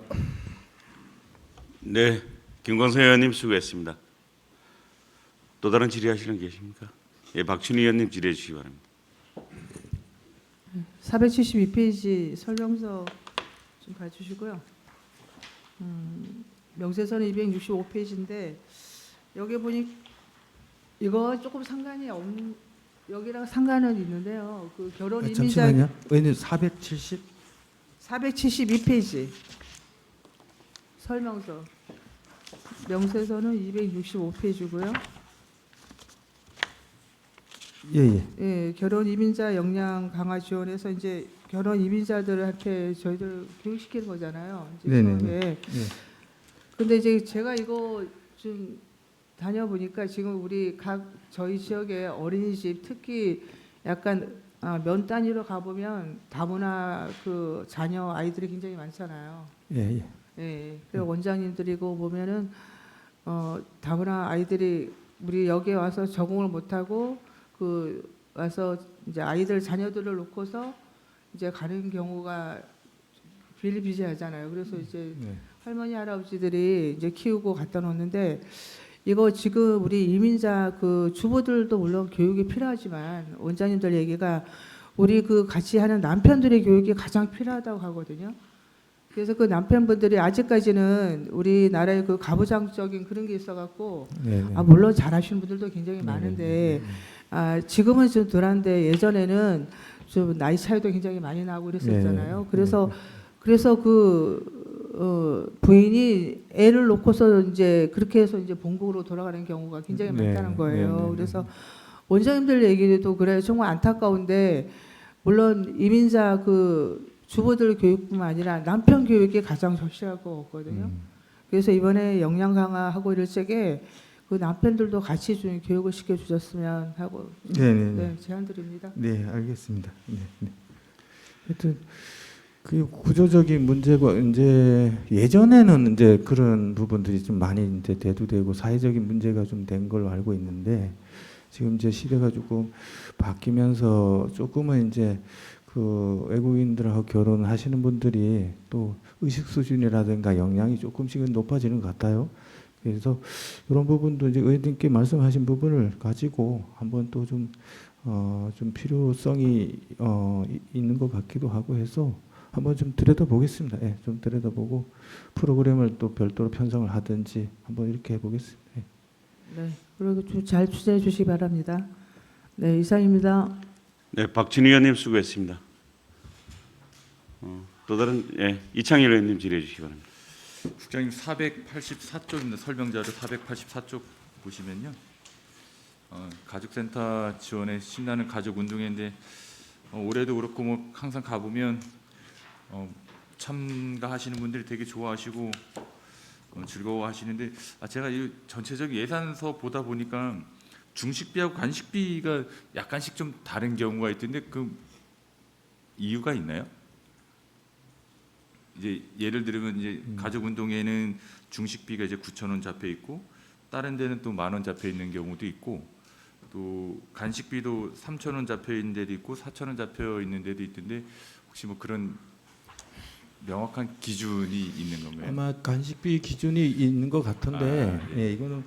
네, 김광석 의원님 수고했습니다. 또 다른 질의하시는 분 계십니까? 예, 박춘희 의원님 질의해 주시기 바랍니다. 472페이지 설명서 좀 봐주시고요. 명세서는 265페이지인데 여기 보니 이거 조금 상관이 없는 여기랑 상관은 있는데요. 그 결혼 이민자 잠시만요. 의원님 472페이지 설명서 명세서는 265페이지고요. 예, 예. 예, 결혼 이민자 역량 강화 지원해서 이제 결혼 이민자들한테 저희들 교육시키는 거잖아요. 이제 네네네. 처음에. 네. 근데 이제 제가 이거 좀 다녀보니까 지금 우리 각 저희 지역의 어린이집 특히 약간 면 단위로 가보면 다문화 그 자녀 아이들이 굉장히 많잖아요. 예, 예. 예. 그리고 원장님들이고 보면은 다문화 아이들이 우리 여기에 와서 적응을 못하고 그 와서 이제 아이들 자녀들을 놓고서 이제 가는 경우가 비일비재하잖아요. 그래서 이제 네. 할머니 할아버지들이 이제 키우고 갖다 놓는데 이거 지금 우리 이민자 그 주부들도 물론 교육이 필요하지만 원장님들 얘기가 우리 그 같이 하는 남편들의 교육이 가장 필요하다고 하거든요. 그래서 그 남편분들이 아직까지는 우리나라의 그 가부장적인 그런 게 있어갖고 네, 네. 물론 잘하시는 분들도 굉장히 네, 많은데 지금은 좀 덜한데 예전에는 좀 나이 차이도 굉장히 많이 나고 그랬었잖아요. 네, 그래서 그 부인이 애를 놓고서 이제 그렇게 해서 이제 본국으로 돌아가는 경우가 굉장히 네, 많다는 거예요. 네, 네, 그래서 원장님들 얘기도 그래 정말 안타까운데 물론 이민자 그 주부들 교육뿐만 아니라 남편 교육이 가장 절실할 것 같거든요. 그래서 이번에 역량 강화하고 이럴 적에 그 남편들도 같이 좀 교육을 시켜주셨으면 하고 네, 네, 네. 네, 제안드립니다. 네, 알겠습니다. 네, 네. 하여튼 그 구조적인 문제가 이제 예전에는 이제 그런 부분들이 좀 많이 이제 대두되고 사회적인 문제가 좀 된 걸로 알고 있는데 지금 이제 시대가 조금 바뀌면서 조금은 이제 그 외국인들하고 결혼하시는 분들이 또 의식 수준이라든가 역량이 조금씩은 높아지는 것 같아요. 그래서 이런 부분도 이제 의원님께 말씀하신 부분을 가지고 한번 또 좀 필요성이 있는 것 같기도 하고 해서 한번 좀 들여다보겠습니다. 예, 좀 들여다보고 프로그램을 또 별도로 편성을 하든지 한번 이렇게 해보겠습니다. 예. 네, 그리고 좀 잘 추진해 주시기 바랍니다. 네, 이상입니다. 네, 박진희 의원님 수고했습니다. 또 다른 이창일 의원님 질의해 주시기 바랍니다. 국장님 484쪽입니다. 설명자료 484쪽 보시면요. 가족센터 지원에 신나는 가족 운동회인데 올해도 그렇고 뭐 항상 가보면 참가하시는 분들이 되게 좋아하시고 즐거워하시는데 제가 이 전체적인 예산서 보다 보니까 중식비하고 간식비가 약간씩 좀 다른 경우가 있던데 그 이유가 있나요? 이제 예를 들면 이제 가족 운동회는 중식비가 이제 9,000원 잡혀 있고 다른 데는 또 10,000원 잡혀 있는 경우도 있고 또 간식비도 3,000원 잡혀 있는 데도 있고 4,000원 잡혀 있는 데도 있던데 혹시 뭐 그런 명확한 기준이 있는 건가요? 아마 간식비 기준이 있는 것 같은데 네. 예, 이거는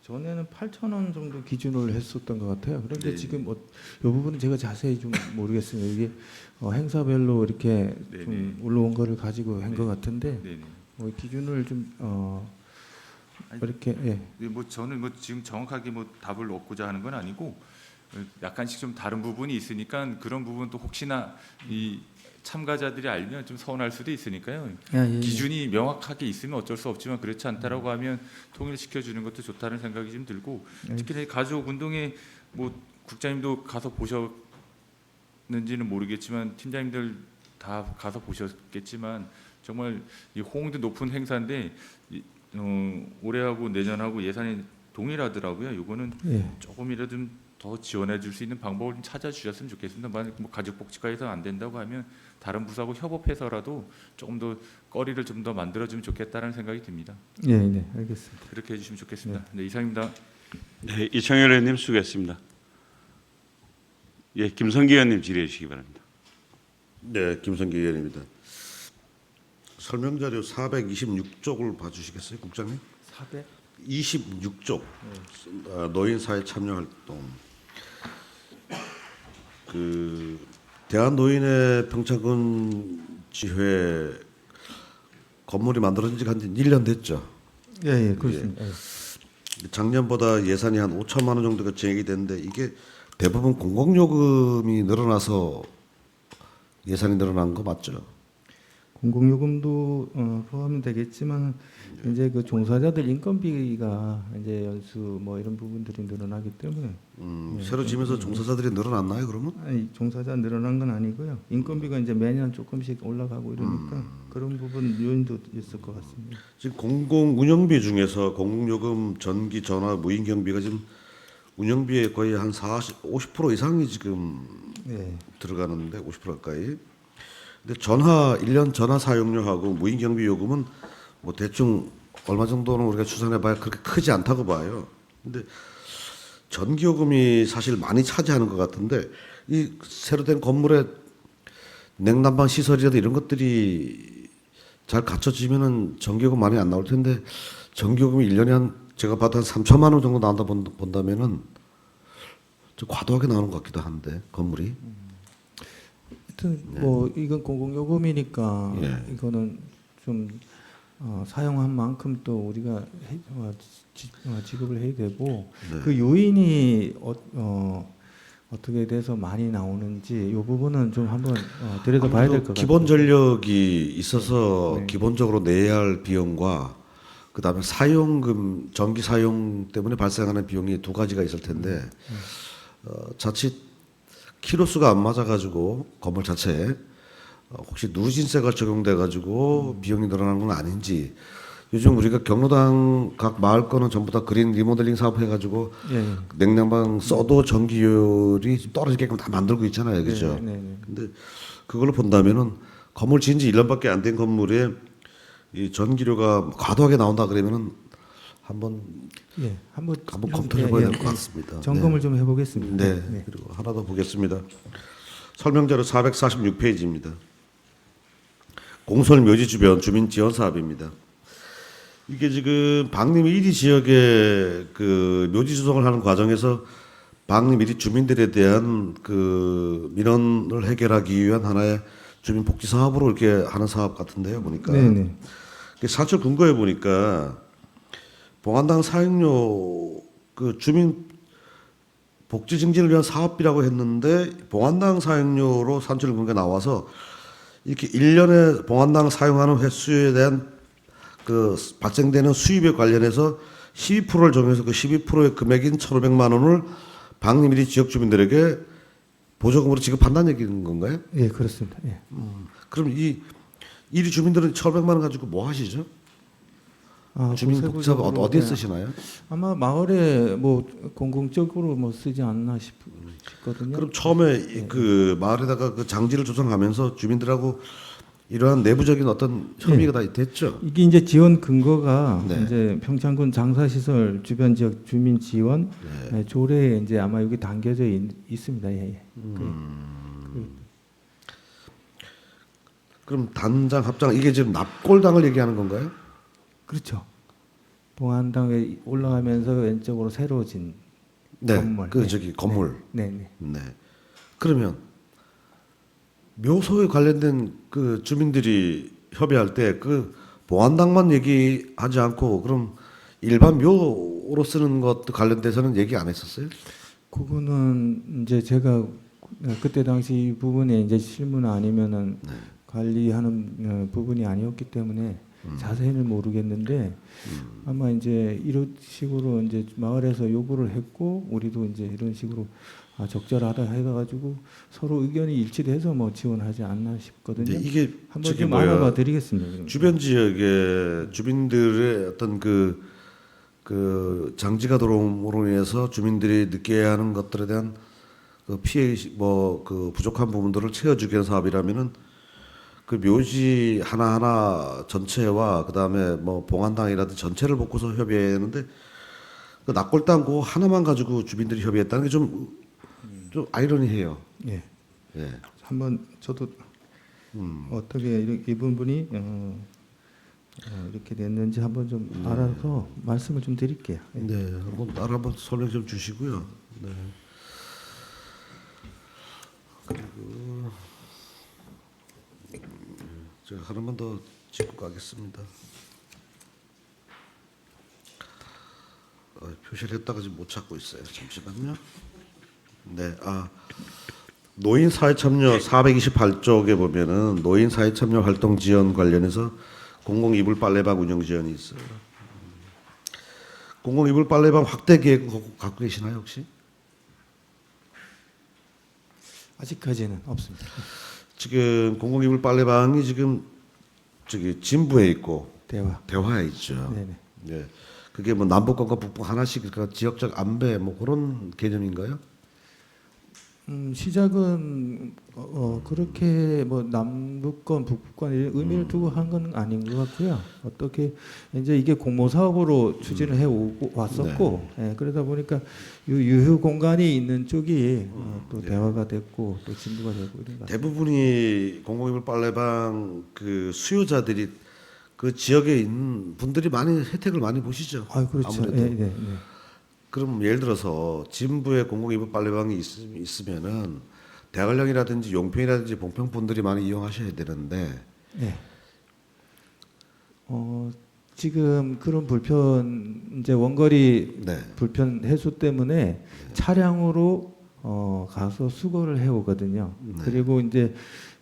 전에는 8,000원 정도 기준으로 했었던 것 같아요. 그런데 네. 지금 이 부분은 제가 자세히 좀 모르겠습니다. 이게 행사별로 이렇게 네, 좀 올라온 거를 가지고 한 것 같은데 네네. 기준을 좀 아니, 이렇게 예. 뭐 저는 뭐 지금 정확하게 뭐 답을 얻고자 하는 건 아니고 약간씩 좀 다른 부분이 있으니까 그런 부분도 혹시나 이 참가자들이 알면 좀 서운할 수도 있으니까요. 예. 기준이 명확하게 있으면 어쩔 수 없지만 그렇지 않다라고 하면 통일시켜 주는 것도 좋다는 생각이 좀 들고 특히 가족 운동회 뭐 국장님도 가서 보셨는지는 모르겠지만 팀장님들 다 가서 보셨겠지만 정말 이 호응도 높은 행사인데 올해하고 내년하고 예산이 동일하더라고요. 이거는 예. 조금이라도 좀 더 지원해 줄 수 있는 방법을 좀 찾아주셨으면 좋겠습니다. 만약 뭐 가족복지과에서 안 된다고 하면 다른 부서하고 협업해서라도 조금 더 거리를 좀 더 만들어주면 좋겠다는 생각이 듭니다. 예, 네, 알겠습니다. 그렇게 해주시면 좋겠습니다. 네, 이상입니다. 네, 이창일 의원님 수고했습니다. 예, 김성기 의원님 질의해 주시기 바랍니다. 네, 김성기 의원입니다. 설명자료 426쪽을 봐주시겠어요, 국장님? 26쪽 노인 사회 참여 활동. 그 대한노인의 평창군 지회 건물이 만들어진 지가 한 1년 됐죠. 예, 그렇습니다. 예. 작년보다 예산이 한 5천만 원 정도가 증액이 됐는데 이게 대부분 공공요금이 늘어나서 예산이 늘어난 거 맞죠? 공공요금도 포함되겠지만 이제 그 종사자들 인건비가 이제 연수 뭐 이런 부분들이 늘어나기 때문에 새로 지면서 종사자들이 늘어났나요, 그러면? 아니 종사자 늘어난 건 아니고요. 인건비가 이제 매년 조금씩 올라가고 이러니까 그런 부분 요인도 있을 것 같습니다. 지금 공공 운영비 중에서 공공요금, 전기, 전화, 무인 경비가 지금 운영비에 거의 한 50% 이상이 지금 네. 들어가는데 50% 가까이. 근데 1년 전화 사용료하고 무인 경비 요금은 뭐 대충 얼마 정도는 우리가 추산해봐야 그렇게 크지 않다고 봐요. 근데 전기요금이 사실 많이 차지하는 것 같은데 이 새로 된 건물에 냉난방 시설이라도 이런 것들이 잘 갖춰지면은 전기요금 많이 안 나올 텐데 전기요금이 1년에 한 제가 봐도 한 3천만 원 정도 나온다 본다면은 좀 과도하게 나오는 것 같기도 한데 건물이. 하여튼 뭐 이건 공공요금이니까 예. 이거는 좀 사용한 만큼 또 우리가 지급을 해야 되고 네. 그 요인이 어떻게 돼서 많이 나오는지 이 부분은 좀 한번 들여다봐야 될 것 같아요. 기본 전력이 있어서 네. 기본적으로 내야 할 비용과 그다음에 사용금 전기 사용 때문에 발생하는 비용이 두 가지가 있을 텐데 자칫 키로수가 안 맞아가지고 건물 자체에 혹시 누진세가 적용돼가지고 비용이 늘어나는 건 아닌지 요즘 우리가 경로당 각 마을 거는 전부 다 그린 리모델링 사업 해가지고 예. 냉난방 써도 전기율이 좀 떨어지게끔 다 만들고 있잖아요, 그죠? 네, 네, 네. 근데 그걸로 본다면은 건물 지은 지 1년밖에 안 된 건물에 이 전기료가 과도하게 나온다 그러면은 한번 예, 한번 검토해봐야 될 것 같습니다. 점검을 좀 해보겠습니다. 네. 그리고 하나 더 보겠습니다. 설명자료 446페이지입니다. 공설 묘지 주변 주민 지원 사업입니다. 이게 지금 방림 1위 지역의 그 묘지 조성을 하는 과정에서 방림 1위 주민들에 대한 그 민원을 해결하기 위한 하나의 주민 복지 사업으로 이렇게 하는 사업 같은데요, 보니까. 네네. 사실 근거해 보니까 봉안당 사용료 그 주민 복지 증진을 위한 사업비라고 했는데 봉안당 사용료로 산출 근거가 나와서 이렇게 1년에 봉안당을 사용하는 횟수에 대한 그 발생되는 수입에 관련해서 12%를 정해서 그 12%의 금액인 1,500만 원을 방림일이 지역 주민들에게 보조금으로 지급한다는 얘기인 건가요? 예, 그렇습니다. 예. 그럼 이 일위 주민들은 1,500만 원 가지고 뭐 하시죠? 주민 복지사업 어디에 쓰시나요? 아마 마을에 뭐 공공적으로 뭐 쓰지 않나 싶거든요. 그럼 처음에 그 마을에다가 그 장지를 조성하면서 주민들하고 이러한 내부적인 어떤 협의가 다 됐죠. 이게 이제 지원 근거가 네. 이제 평창군 장사시설 주변 지역 주민 지원 조례에 이제 아마 여기 담겨져 있습니다. 예, 예. 그럼 단장 합장 이게 지금 납골당을 얘기하는 건가요? 그렇죠. 봉안당에 올라가면서 왼쪽으로 새로 진 네, 건물. 그 네. 저기 건물. 네, 네. 네. 그러면 묘소에 관련된 그 주민들이 협의할 때 그 봉안당만 얘기하지 않고 그럼 일반 묘로 쓰는 것도 관련돼서는 얘기 안 했었어요? 그거는 이제 제가 그때 당시 이 부분에 이제 실무 아니면은 관리하는 부분이 아니었기 때문에 자세히는 모르겠는데 아마 이제 이런 식으로 이제 마을에서 요구를 했고 우리도 이제 이런 식으로 적절하다 해가지고 서로 의견이 일치돼서 뭐 지원하지 않나 싶거든요. 네, 이게 한번 저기 좀 뭐야, 알아봐 드리겠습니다. 그러면. 주변 지역의 주민들의 어떤 그 장지가 들어옴으로 인해서 주민들이 느껴야 하는 것들에 대한 그 피해 그 부족한 부분들을 채워주기 위한 사업이라면은 그 묘지 하나하나 전체와 그다음에 뭐 봉안당이라든지 전체를 보고서 협의해야 하는데 그 납골당 그 하나만 가지고 주민들이 협의했다는 게 좀 아이러니해요. 예. 예. 한번 저도 어떻게 이 부분이 이렇게 됐는지 한번 좀 알아서 말씀을 좀 드릴게요. 예. 네, 한번 설명 좀 주시고요. 네. 그리고 제가 하나만 더 짚고 가겠습니다. 표시를 했다가 지금 못 찾고 있어요. 잠시만요. 네, 노인 사회 참여 428쪽에 보면은 노인 사회 참여 활동 지원 관련해서 공공 이불 빨래방 운영 지원이 있어요. 공공 이불 빨래방 확대 계획 갖고 계시나요 혹시? 아직까지는 없습니다. 지금 공공 이불 빨래방이 지금 저기 진부에 있고 대화. 대화에 있죠. 네네. 네. 그게 뭐 남북권과 북부 하나씩 그러니까 지역적 안배 뭐 그런 개념인가요? 시작은 그렇게 뭐 남북권, 북부권 이런 의미를 두고 한 건 아닌 것 같고요. 어떻게 이제 이게 공모 사업으로 추진을 해 오고 왔었고, 그러다 보니까 유휴 공간이 있는 쪽이 또 대화가 됐고 또 진도가 되고 이런 것 같아요. 대부분이 공공이물 빨래방 그 수요자들이 그 지역에 있는 분들이 많이 혜택을 많이 보시죠. 아, 그렇죠. 아무래도. 그럼 예를 들어서 진부에 공공이물 빨래방이 있으면은 대관령이라든지 용평이라든지 봉평 분들이 많이 이용하셔야 되는데 네. 지금 그런 불편 이제 원거리 네. 불편 해소 때문에 차량으로 가서 수거를 해 오거든요. 그리고 이제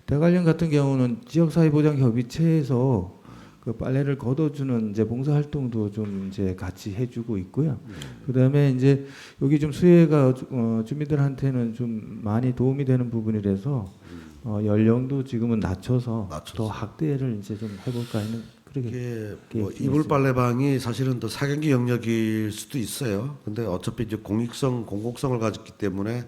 대관령 같은 경우는 지역사회보장협의체에서 그 빨래를 걷어주는 이제 봉사활동도 좀 이제 같이 해주고 있고요. 그다음에 이제 여기 좀 수혜가 주민들한테는 좀 많이 도움이 되는 부분이라서 연령도 지금은 낮춰서 더 확대를 이제 좀 해볼까 하는 그렇게 이게 계획 뭐 중에 이불 빨래방이 사실은 또 사경기 영역일 수도 있어요. 근데 어차피 이제 공공성을 가졌기 때문에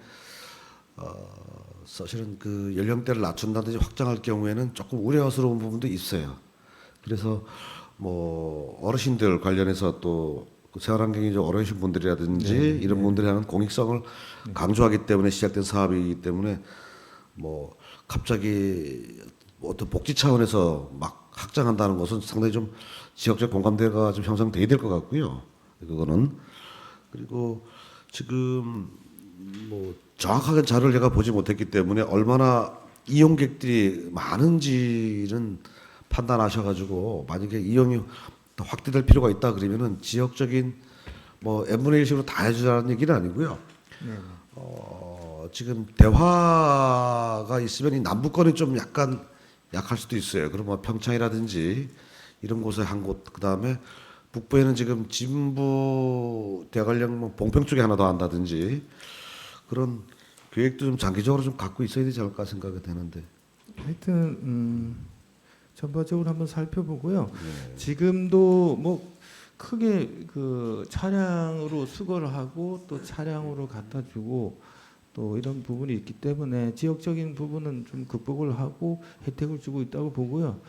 사실은 그 연령대를 낮춘다든지 확장할 경우에는 조금 우려스러운 부분도 있어요. 그래서 뭐 어르신들 관련해서 또 생활환경이 좀 어려우신 분들이라든지 이런 분들이 하는 공익성을 강조하기 때문에 시작된 사업이기 때문에 뭐 갑자기 어떤 복지 차원에서 막 확장한다는 것은 상당히 좀 지역적 공감대가 좀 형성돼야 될 것 같고요. 그거는 그리고 지금 뭐 정확하게 자료를 제가 보지 못했기 때문에 얼마나 이용객들이 많은지는 판단하셔가지고 만약에 이용이 더 확대될 필요가 있다 그러면은 지역적인 뭐 n분의 1식으로 다 해주자는 얘기는 아니고요. 지금 대화가 있으면 이 남북권이 좀 약간 약할 수도 있어요. 그럼 뭐 평창이라든지 이런 곳에 한 곳, 그 다음에 북부에는 지금 진부 대관령 뭐 봉평 쪽에 하나 더 한다든지 그런 계획도 좀 장기적으로 좀 갖고 있어야 되지 않을까 생각이 되는데. 하여튼 전반적으로 한번 살펴보고요. 지금도 뭐 크게 그 차량으로 수거를 하고 또 차량으로 갖다 주고 또 이런 부분이 있기 때문에 지역적인 부분은 좀 극복을 하고 혜택을 주고 있다고 보고요.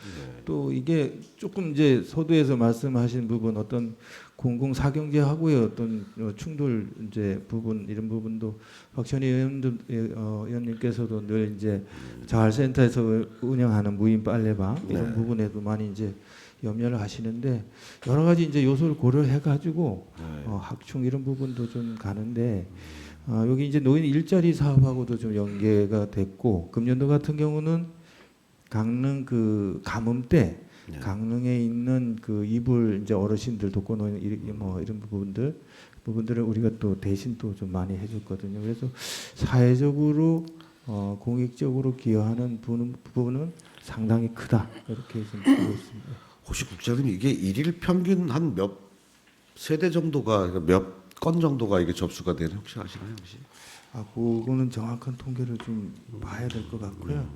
또 이게 조금 이제 서두에서 말씀하신 부분 어떤 공공사경제하고의 어떤 충돌 이제 부분 이런 부분도 박찬희 의원님께서도 늘 이제 자활센터에서 운영하는 무인 빨래방 이런 부분에도 많이 이제 염려를 하시는데 여러 가지 이제 요소를 고려해 가지고 확충 이런 부분도 좀 가는데 여기 이제 노인 일자리 사업하고도 좀 연계가 됐고 금년도 같은 경우는 강릉 그 가뭄 때 강릉에 있는 그 이불 이제 어르신들 독거노인 뭐 이런 부분들을 우리가 또 대신 또 좀 많이 해줬거든요. 그래서 사회적으로 공익적으로 기여하는 부분은 상당히 크다 이렇게 좀 보고 있습니다. 혹시 국장님 이게 일일 평균 한 몇 세대 정도가 몇 건 정도가 이게 접수가 되는 혹시 아시나요 혹시? 그거는 정확한 통계를 좀 봐야 될 것 같고요.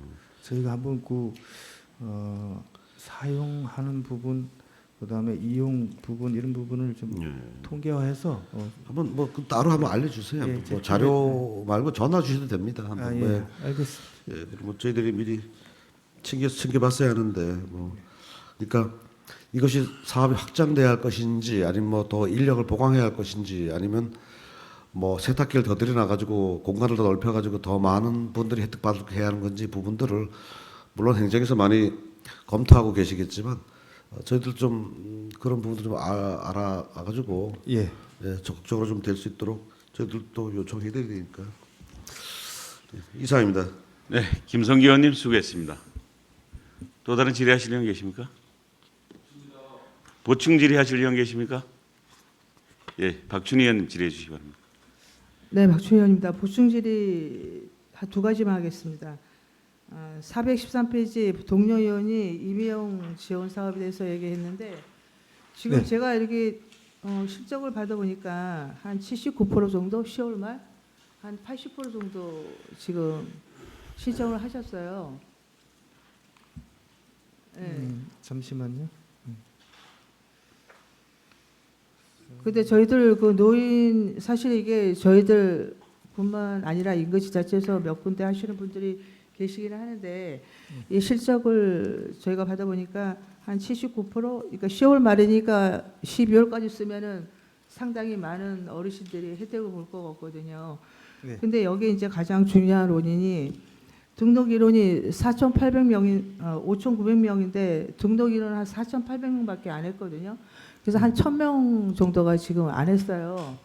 저희가 한번 그 사용하는 부분, 그다음에 이용 부분 이런 부분을 좀 통계화해서 한번 뭐 따로 한번 알려주세요. 예, 뭐 자료 말고 전화 주셔도 됩니다. 한번 예, 알겠습니다. 예, 뭐 저희들이 미리 챙겨봤어야 하는데 뭐 그러니까 이것이 사업이 확장돼야 할 것인지 아니면 뭐 더 인력을 보강해야 할 것인지 아니면 뭐 세탁기를 더 들여놔가지고 공간을 더 넓혀가지고 더 많은 분들이 혜택 받게 해야 하는 건지 부분들을 물론 행정에서 많이 검토하고 계시겠지만 저희들 좀 그런 부분들 좀 알아가지고 예. 적극적으로 좀 될 수 있도록 저희들도 요청해야 되니까 이상입니다. 네, 김성기 의원님 수고했습니다. 또 다른 질의하실 의원 계십니까? 보충 질의하실 의원 계십니까? 예, 박준희 의원님 질의해 주시기 바랍니다. 네, 박준희 의원입니다. 보충 질의 두 가지만 하겠습니다. 413페이지 동료 의원이 임의용 지원 사업에 대해서 얘기했는데 지금 네. 제가 이렇게 실적을 받아보니까 한 79% 정도 10월 말 한 80% 정도 지금 신청을 하셨어요. 네. 잠시만요. 근데 저희들 그 노인 사실 이게 저희들뿐만 아니라 인근지자체에서 몇 군데 하시는 분들이 계시긴 하는데 이 실적을 저희가 받아보니까 한 79%, 그러니까 10월 말이니까 12월까지 쓰면은 상당히 많은 어르신들이 혜택을 볼 것 같거든요. 네. 근데 여기 이제 가장 중요한 원인이 등록 인원이 4,800명인 5,900명인데 등록 인원은 한 4,800명밖에 안 했거든요. 그래서 한 1,000명 정도가 지금 안 했어요.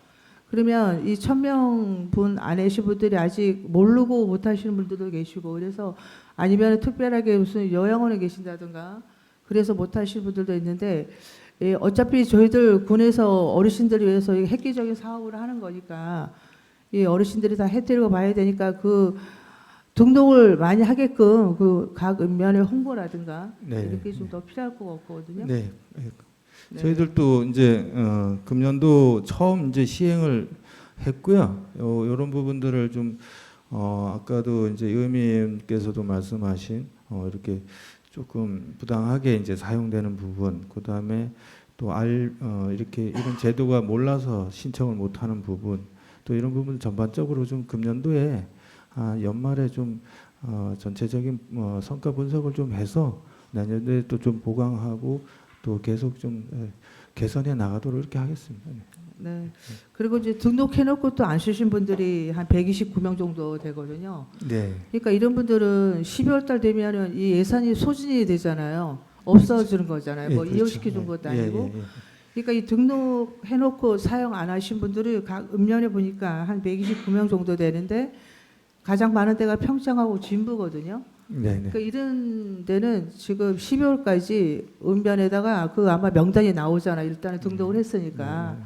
그러면 이 1,000명 분 안 하신 분들이 아직 모르고 못 하시는 분들도 계시고 그래서 아니면 특별하게 무슨 요양원에 계신다든가 그래서 못 하시는 분들도 있는데 예, 어차피 저희들 군에서 어르신들을 위해서 획기적인 사업을 하는 거니까 이 어르신들이 다 혜택을 봐야 되니까 그 등록을 많이 하게끔 그 각 읍면의 홍보라든가 네. 이렇게 좀 더 필요할 것 같거든요. 네. 네. 저희들도 이제 금년도 처음 이제 시행을 했고요. 이런 부분들을 좀 아까도 이제 의원님께서도 말씀하신 이렇게 조금 부당하게 이제 사용되는 부분, 그 다음에 또 이렇게 이런 제도가 몰라서 신청을 못하는 부분, 또 이런 부분 전반적으로 좀 금년도에 연말에 좀 전체적인 성과 분석을 좀 해서 내년도에 또 좀 보강하고 또 계속 좀 개선해 나가도록 이렇게 하겠습니다. 네. 그리고 이제 등록해놓고 또 안 쓰신 분들이 한 129명 정도 되거든요. 네. 그러니까 이런 분들은 12월 달 되면은 이 예산이 소진이 되잖아요. 없어지는 거잖아요. 뭐 그렇죠. 이혼시켜 준 것도 아니고. 예. 그러니까 이 등록해놓고 사용 안 하신 분들이 각 읍면에 보니까 한 129명 정도 되는데 가장 많은 데가 평창하고 진부거든요. 네. 그러니까 이런 데는 지금 12월까지 읍면에다가 그 아마 명단이 나오잖아. 일단은 등록을 했으니까.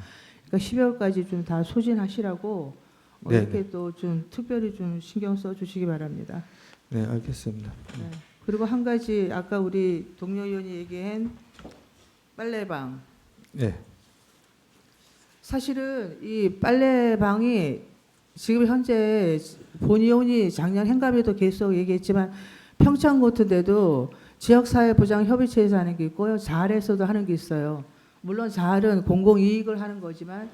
그러니까 12월까지 좀 다 소진하시라고 네, 이렇게 또 좀 특별히 좀 신경 써 주시기 바랍니다. 네, 알겠습니다. 네. 그리고 한 가지 아까 우리 동료 의원이 얘기한 빨래방. 네. 사실은 이 빨래방이 지금 현재 본 의원이 작년 행감에도 계속 얘기했지만 평창 같은 데도 지역사회보장협의체에서 하는 게 있고요. 자활에서도 하는 게 있어요. 물론 자활은 공공이익을 하는 거지만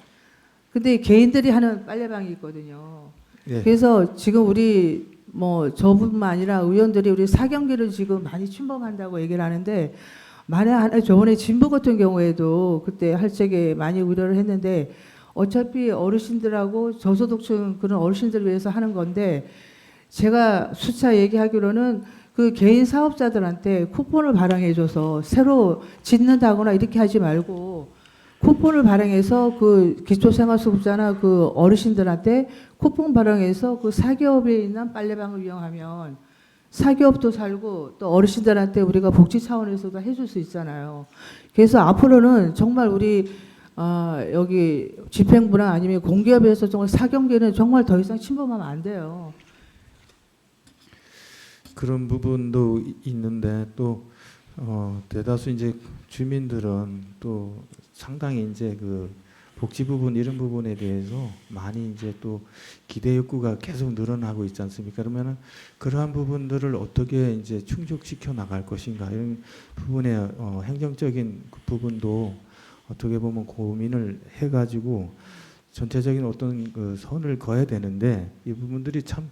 근데 개인들이 하는 빨래방이 있거든요. 네. 그래서 지금 우리 뭐 저뿐만 아니라 의원들이 우리 사경계를 지금 많이 침범한다고 얘기를 하는데 만약 저번에 진부 같은 경우에도 그때 할 적에 많이 우려를 했는데 어차피 어르신들하고 저소득층 그런 어르신들을 위해서 하는 건데 제가 수차 얘기하기로는 그 개인 사업자들한테 쿠폰을 발행해줘서 새로 짓는다거나 이렇게 하지 말고 쿠폰을 발행해서 그 기초생활수급자나 그 어르신들한테 쿠폰 발행해서 그 사기업에 있는 빨래방을 이용하면 사기업도 살고 또 어르신들한테 우리가 복지 차원에서도 해줄 수 있잖아요. 그래서 앞으로는 정말 우리 여기 집행부나 아니면 공기업에서 정말 사경계는 정말 더 이상 침범하면 안 돼요. 그런 부분도 있는데 또 대다수 이제 주민들은 또 상당히 이제 그 복지 부분 이런 부분에 대해서 많이 이제 또 기대 욕구가 계속 늘어나고 있지 않습니까? 그러면은 그러한 부분들을 어떻게 이제 충족시켜 나갈 것인가 이런 부분에 행정적인 그 부분도 어떻게 보면 고민을 해가지고 전체적인 어떤 그 선을 그어야 되는데 이 부분들이 참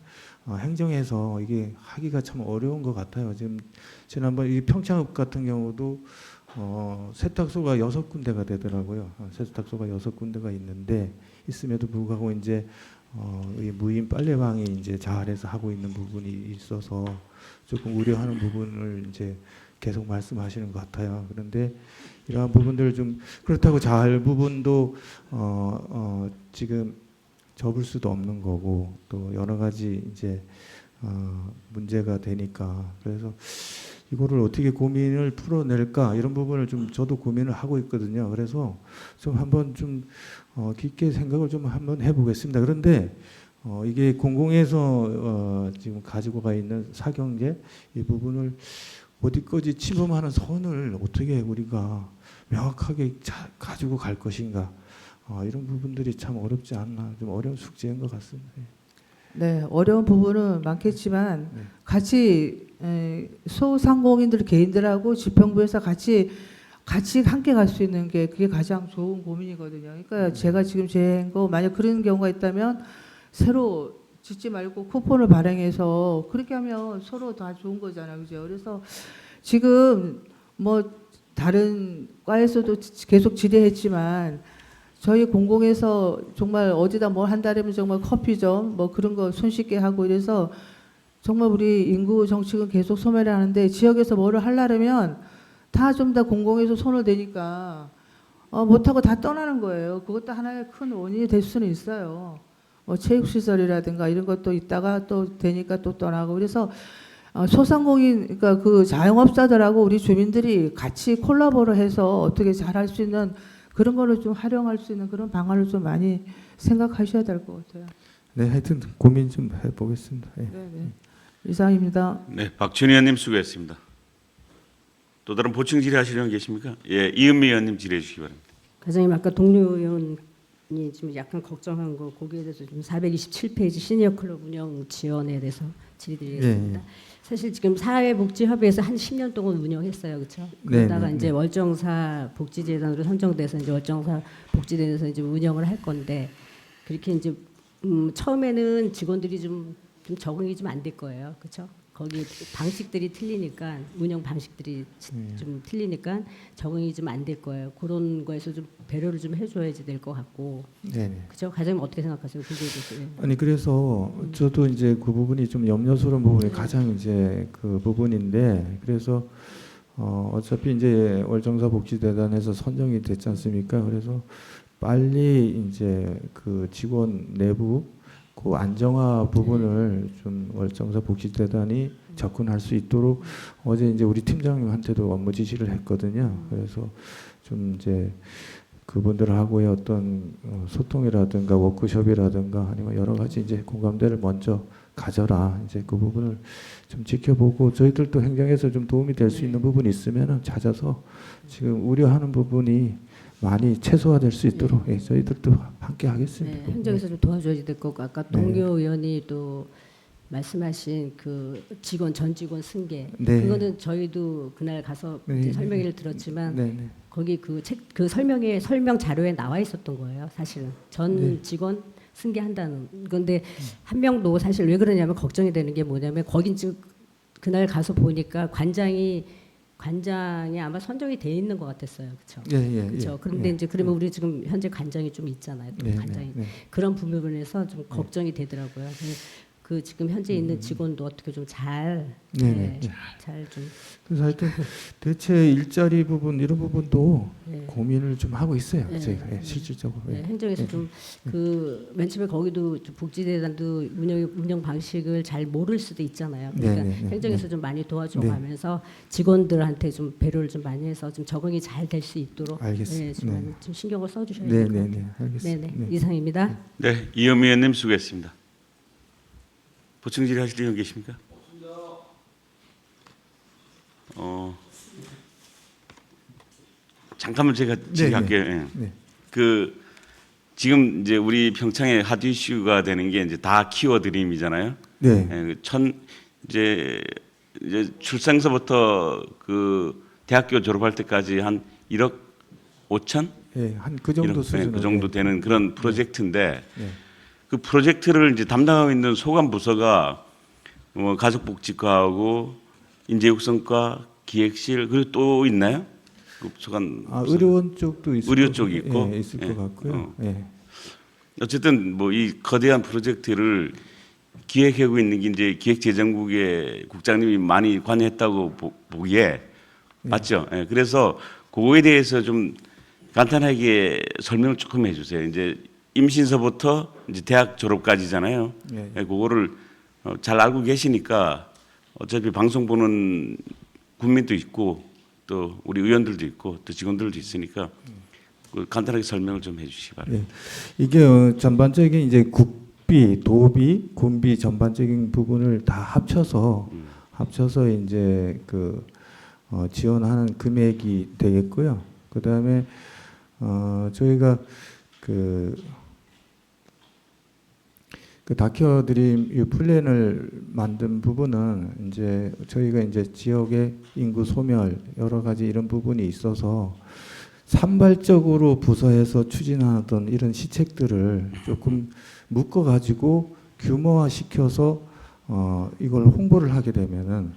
행정에서 이게 하기가 참 어려운 것 같아요. 지금 지난번 이 평창읍 같은 경우도 세탁소가 6군데가 되더라고요. 세탁소가 6군데가 있는데 있음에도 불구하고 이제 이 무인 빨래방이 이제 자활해서 하고 있는 부분이 있어서 조금 우려하는 부분을 이제 계속 말씀하시는 것 같아요. 그런데 이러한 부분들 좀 그렇다고 자활 부분도 지금 접을 수도 없는 거고 또 여러 가지 이제 문제가 되니까 그래서 이거를 어떻게 고민을 풀어낼까 이런 부분을 좀 저도 고민을 하고 있거든요. 그래서 좀 한번 좀 깊게 생각을 좀 한번 해보겠습니다. 그런데 이게 공공에서 지금 가지고 가 있는 사경제 이 부분을 어디까지 침범하는 선을 어떻게 우리가 명확하게 가지고 갈 것인가 이런 부분들이 참 어렵지 않나 좀 어려운 숙제인 것 같습니다. 네, 어려운 부분은 많겠지만 네. 같이 소상공인들 개인들하고 집행부에서 같이 같이 함께 갈 수 있는 게 그게 가장 좋은 고민이거든요. 그러니까 제가 지금 제거 만약 그런 경우가 있다면 새로 짓지 말고 쿠폰을 발행해서 그렇게 하면 서로 다 좋은 거잖아요. 그죠? 그래서 지금 뭐 다른 과에서도 계속 질의했지만 저희 공공에서 정말 어디다 뭘 한다면 정말 커피점 뭐 그런 거 손쉽게 하고 이래서 정말 우리 인구 정책은 계속 소멸을 하는데 지역에서 뭐를 하려면 다 좀 다 공공에서 손을 대니까 못하고 다 떠나는 거예요. 그것도 하나의 큰 원인이 될 수는 있어요. 뭐 체육시설이라든가 이런 것도 있다가 또 되니까 또 떠나고 그래서 소상공인 그러니까 그 자영업자들하고 우리 주민들이 같이 콜라보를 해서 어떻게 잘할 수 있는 그런 거를 좀 활용할 수 있는 그런 방안을 좀 많이 생각하셔야 될 것 같아요. 네, 하여튼 고민 좀 해보겠습니다. 예. 네, 네. 이상입니다. 네, 박준희 의원님 수고했습니다. 또 다른 보충 질의하시는 분 계십니까? 예, 이은미 의원님 질의해 주시기 바랍니다. 과장님 아까 동료 의원이 좀 약간 걱정한 거 거기에 대해서 좀 427페이지 시니어 클럽 운영 지원에 대해서 질의드리겠습니다. 예. 사실 지금 사회복지협의회에서 한 10년 동안 운영했어요, 그렇죠? 그러다가 네, 이제 월정사 복지재단으로 선정돼서 이제 월정사 복지재단에서 이제 운영을 할 건데 그렇게 이제 처음에는 직원들이 좀 적응이 좀 안 될 거예요, 그렇죠? 거기 방식들이 틀리니까 운영 방식들이 좀 틀리니까 적응이 좀 안 될 거예요. 그런 거에서 좀 배려를 좀 해줘야지 될 것 같고, 네, 네. 그렇죠? 과장님 어떻게 생각하세요? 그게 대해서. 아니 그래서 저도 이제 그 부분이 좀 염려스러운 부분이 가장 이제 그 부분인데 그래서 어차피 이제 월정사 복지재단에서 선정이 됐지 않습니까? 그래서 빨리 이제 그 직원 내부 그 안정화 부분을 좀 월정사 복지재단이 접근할 수 있도록 어제 이제 우리 팀장님한테도 업무 지시를 했거든요. 그래서 좀 이제 그분들하고의 어떤 소통이라든가 워크숍이라든가 아니면 여러 가지 이제 공감대를 먼저 가져라. 이제 그 부분을 좀 지켜보고 저희들도 행정에서 좀 도움이 될 수 있는 부분이 있으면 찾아서 지금 우려하는 부분이 많이 최소화될 수 있도록 예, 저희들도 함께 하겠습니다. 네, 행정에서 좀 도와줘야 될 거고 아까 동료 의원이 또 말씀하신 그 직원 전 직원 승계 네. 그거는 저희도 그날 가서 네. 이제 설명회를 들었지만 네, 네. 거기 그 설명 자료에 나와 있었던 거예요. 사실은 전 네. 직원 승계한다는 건데 한 명도 사실 왜 그러냐면 걱정이 되는 게 뭐냐면 거긴 지금 그날 가서 보니까 관장이 아마 선정이 돼 있는 것 같았어요, 그렇죠? 예, 예, 그렇죠. 예, 그런데 예. 이제 그러면 우리 지금 현재 관장이 좀 있잖아요. 또 네, 관장이 네, 네. 그런 부분에서 좀 걱정이 되더라고요. 그 지금 현재 있는 직원도 어떻게 좀 잘 네, 네, 네. 잘 좀 그래서 하여튼 대체 일자리 부분 이런 부분도 네. 고민을 좀 하고 있어요. 네. 저희가 예, 실질적으로. 네, 예. 행정에서 좀 그 맨 처음에 거기도 좀 복지재단도 운영 방식을 잘 모를 수도 있잖아요. 그러니까 네, 네, 네, 행정에서 좀 많이 도와줘가면서 직원들한테 좀 배려를 좀 많이 해서 좀 적응이 잘 될 수 있도록 알겠습니다. 네, 좀, 네. 많이 좀 신경을 써주셔야 네, 될 것 네, 같아요. 네, 알겠습니다. 네네 이상입니다. 네, 이은미 의원님 수고했습니다. 보충 질의하실 분 계십니까? 잠깐만 제가 질의할게요. 예. 네. 그 지금 이제 우리 평창의 핫 이슈가 되는 게 이제 다 키워드림이잖아요. 네. 예, 이제 출생서부터 그 대학교 졸업할 때까지 한 1억 5천? 예, 한 그 정도 수준. 그 정도 되는 그런 프로젝트인데 네. 그 프로젝트를 이제 담당하고 있는 소관 부서가 가족복지과하고 인재육성과 기획실 그리고 또 있나요? 그 소관 부서가? 의료원 쪽도 있을 의료 것 쪽이 같- 있고? 예, 있을 예. 것 같고요. 예. 어쨌든 뭐 이 거대한 프로젝트를 기획하고 있는 게 이제 기획재정국의 국장님이 많이 관여했다고 보기에 맞죠? 예. 그래서 그거에 대해서 좀 간단하게 설명을 조금 해주세요. 이제 임신서부터 이제 대학 졸업까지잖아요. 예. 예, 그거를 잘 알고 계시니까 어차피 방송 보는 국민도 있고 또 우리 의원들도 있고 또 직원들도 있으니까 그 간단하게 설명을 좀 해주시기 바랍니다. 예. 이게 전반적인 이제 국비, 도비, 군비 전반적인 부분을 다 합쳐서 이제 그 지원하는 금액이 되겠고요. 그 다음에 그 다큐어 드림 이 플랜을 만든 부분은 이제 저희가 이제 지역의 인구 소멸 여러 가지 이런 부분이 있어서 산발적으로 부서에서 추진하던 이런 시책들을 조금 묶어 가지고 규모화 시켜서 이걸 홍보를 하게 되면은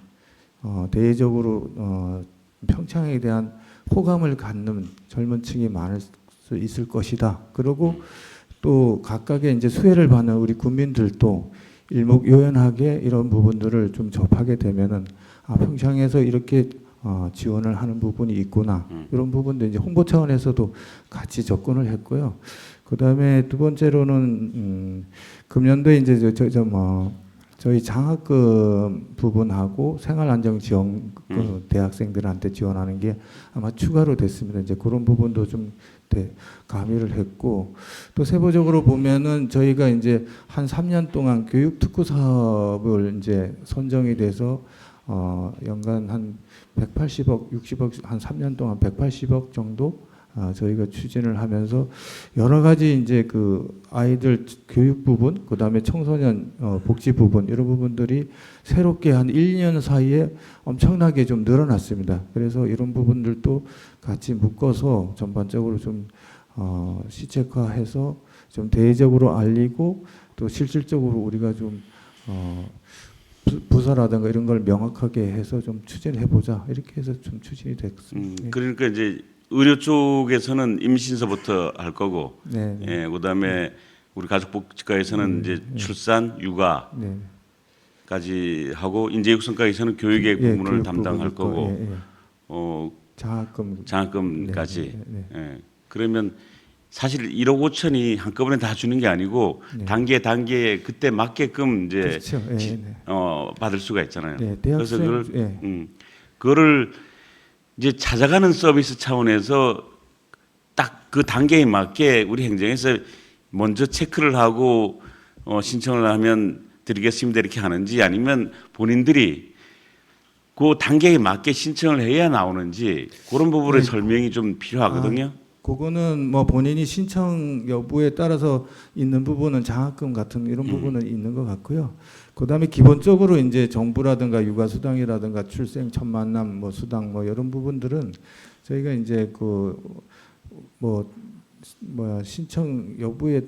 대외적으로 평창에 대한 호감을 갖는 젊은 층이 많을 수 있을 것이다. 그리고 또 각각의 이제 수혜를 받는 우리 국민들도 일목요연하게 이런 부분들을 좀 접하게 되면은 평창에서 이렇게 지원을 하는 부분이 있구나. 이런 부분도 이제 홍보 차원에서도 같이 접근을 했고요. 그다음에 두 번째로는 금년도에 이제 저희 장학금 부분하고 생활안정지원 대학생들한테 지원하는 게 아마 추가로 됐습니다. 이제 그런 부분도 좀 가미를 했고 또 세부적으로 보면은 저희가 이제 한 3년 동안 교육 특구 사업을 이제 선정이 돼서 연간 한 180억, 60억 한 3년 동안 180억 정도 저희가 추진을 하면서 여러 가지 이제 그 아이들 교육 부분, 그다음에 청소년 복지 부분 이런 부분들이 새롭게 한 1년 사이에 엄청나게 좀 늘어났습니다. 그래서 이런 부분들도 같이 묶어서 전반적으로 좀 시책화해서 좀 대외적으로 알리고 또 실질적으로 우리가 좀 부서라든가 이런 걸 명확하게 해서 좀 추진해보자 이렇게 해서 좀 추진이 됐습니다. 그러니까 이제 의료 쪽에서는 임신서부터 할 거고, 네. 예, 그다음에 우리 가족복지과에서는 이제 출산, 육아까지 하고 인재육성과에서는 교육의 부분을 교육 담당할 부분 있고, 거고, 장학금까지. 네. 예. 그러면 사실 1억 5천이 한꺼번에 다 주는 게 아니고 단계에 그때 맞게끔 이제 그렇죠. 받을 수가 있잖아요. 네, 그래서 대학생, 그거를 이제 찾아가는 서비스 차원에서 딱 그 단계에 맞게 우리 행정에서 먼저 체크를 하고 신청을 하면 드리겠습니다 이렇게 하는지 아니면 본인들이 그 단계에 맞게 신청을 해야 나오는지 그런 부분의 설명이 좀 필요하거든요. 그거는 뭐 본인이 신청 여부에 따라서 있는 부분은 장학금 같은 이런 부분은 있는 것 같고요. 그다음에 기본적으로 이제 정부라든가 육아수당이라든가 출생 첫 만남 뭐 수당 뭐 이런 부분들은 저희가 이제 그 신청 여부에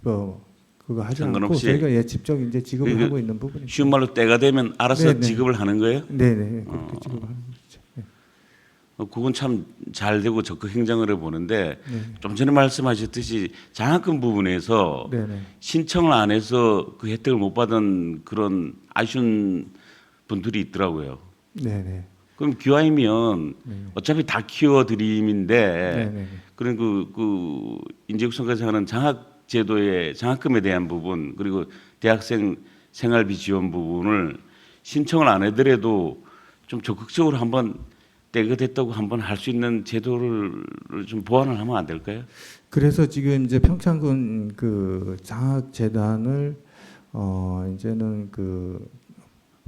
그거 하지 않고 상관없이 저희가 직접 이제 지급을 하고 있는 부분입니다. 쉬운 말로 때가 되면 알아서 네네. 지급을 하는 거예요? 네네 그렇게 지급을 하는 거죠. 네. 그건 참 잘 되고 적극 행정을 해보는데 네. 좀 전에 말씀하셨듯이 장학금 부분에서 네네. 신청을 안 해서 그 혜택을 못 받은 그런 아쉬운 분들이 있더라고요. 네네. 그럼 기왕이면 어차피 다 키워드림인데 네네. 그런 그 인재육성까지 하는 장학 제도의 장학금에 대한 부분 그리고 대학생 생활비 지원 부분을 신청을 안 하더라도 좀 적극적으로 한번 때가 됐다고 한번 할 수 있는 제도를 좀 보완을 하면 안 될까요? 그래서 지금 이제 평창군 그 장학재단을 이제는 그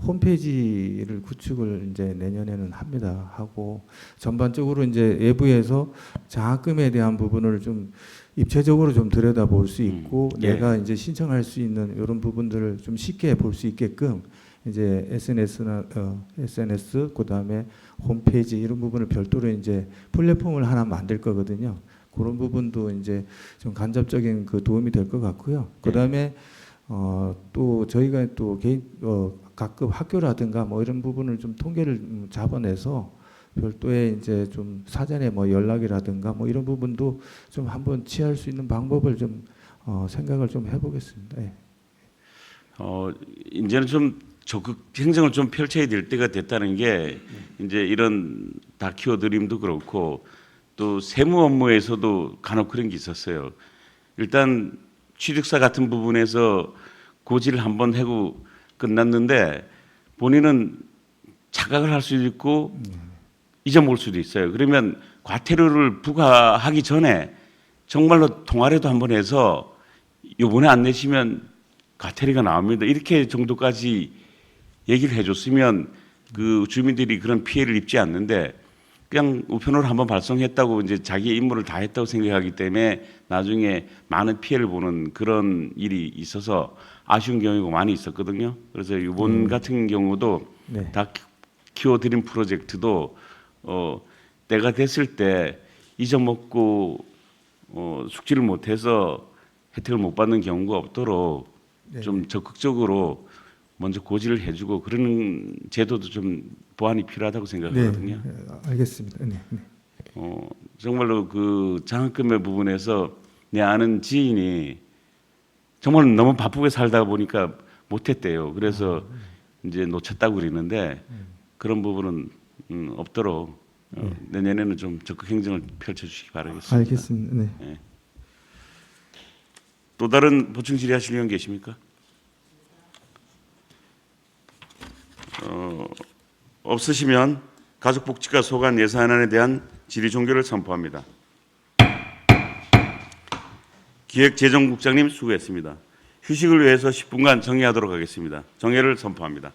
홈페이지를 구축을 이제 내년에는 합니다. 하고 전반적으로 이제 외부에서 장학금에 대한 부분을 좀 입체적으로 좀 들여다볼 수 있고 내가 이제 신청할 수 있는 이런 부분들을 좀 쉽게 볼 수 있게끔 이제 SNS 그다음에 홈페이지 이런 부분을 별도로 이제 플랫폼을 하나 만들 거거든요. 그런 부분도 이제 좀 간접적인 그 도움이 될 것 같고요. 그다음에 또 저희가 또 개인 각급 학교라든가 뭐 이런 부분을 좀 통계를 잡아내서 별도의 이제 좀 사전에 뭐 연락이라든가 뭐 이런 부분도 좀 한번 취할 수 있는 방법을 좀 생각을 좀 해보겠습니다. 예. 이제는 좀 적극 행정을 좀 펼쳐야 될 때가 됐다는 게 이제 이런 다큐어 드림도 그렇고 또 세무 업무에서도 간혹 그런 게 있었어요. 일단 취득사 같은 부분에서 고지를 한번 하고 끝났는데 본인은 착각을 할 수도 있고 잊어먹을 수도 있어요. 그러면 과태료를 부과하기 전에 정말로 통화라도 한번 해서 요번에 안 내시면 과태료가 나옵니다. 이렇게 정도까지 얘기를 해줬으면 그 주민들이 그런 피해를 입지 않는데 그냥 우편으로 한번 발송했다고 이제 자기의 임무를 다 했다고 생각하기 때문에 나중에 많은 피해를 보는 그런 일이 있어서 아쉬운 경우가 많이 있었거든요. 그래서 이번 같은 경우도 네. 다 키워드림 프로젝트도 때가 됐을 때 잊어먹고 숙지를 못해서 혜택을 못 받는 경우가 없도록 네. 좀 적극적으로 먼저 고지를 해주고 그런 제도도 좀 보완이 필요하다고 생각하거든요. 네, 알겠습니다. 네, 네. 정말로 그 장학금의 부분에서 내 아는 지인이 정말 너무 바쁘게 살다 보니까 못했대요. 그래서 이제 놓쳤다고 그러는데 그런 부분은 없도록 내년에는 좀 적극 행정을 펼쳐주시기 바라겠습니다. 알겠습니다. 네. 또 다른 보충 질의하실 의원 계십니까? 없으시면 가족복지과 소관 예산안에 대한 질의 종결을 선포합니다. 기획재정국장님 수고했습니다. 휴식을 위해서 10분간 정회하도록 하겠습니다. 정회를 선포합니다.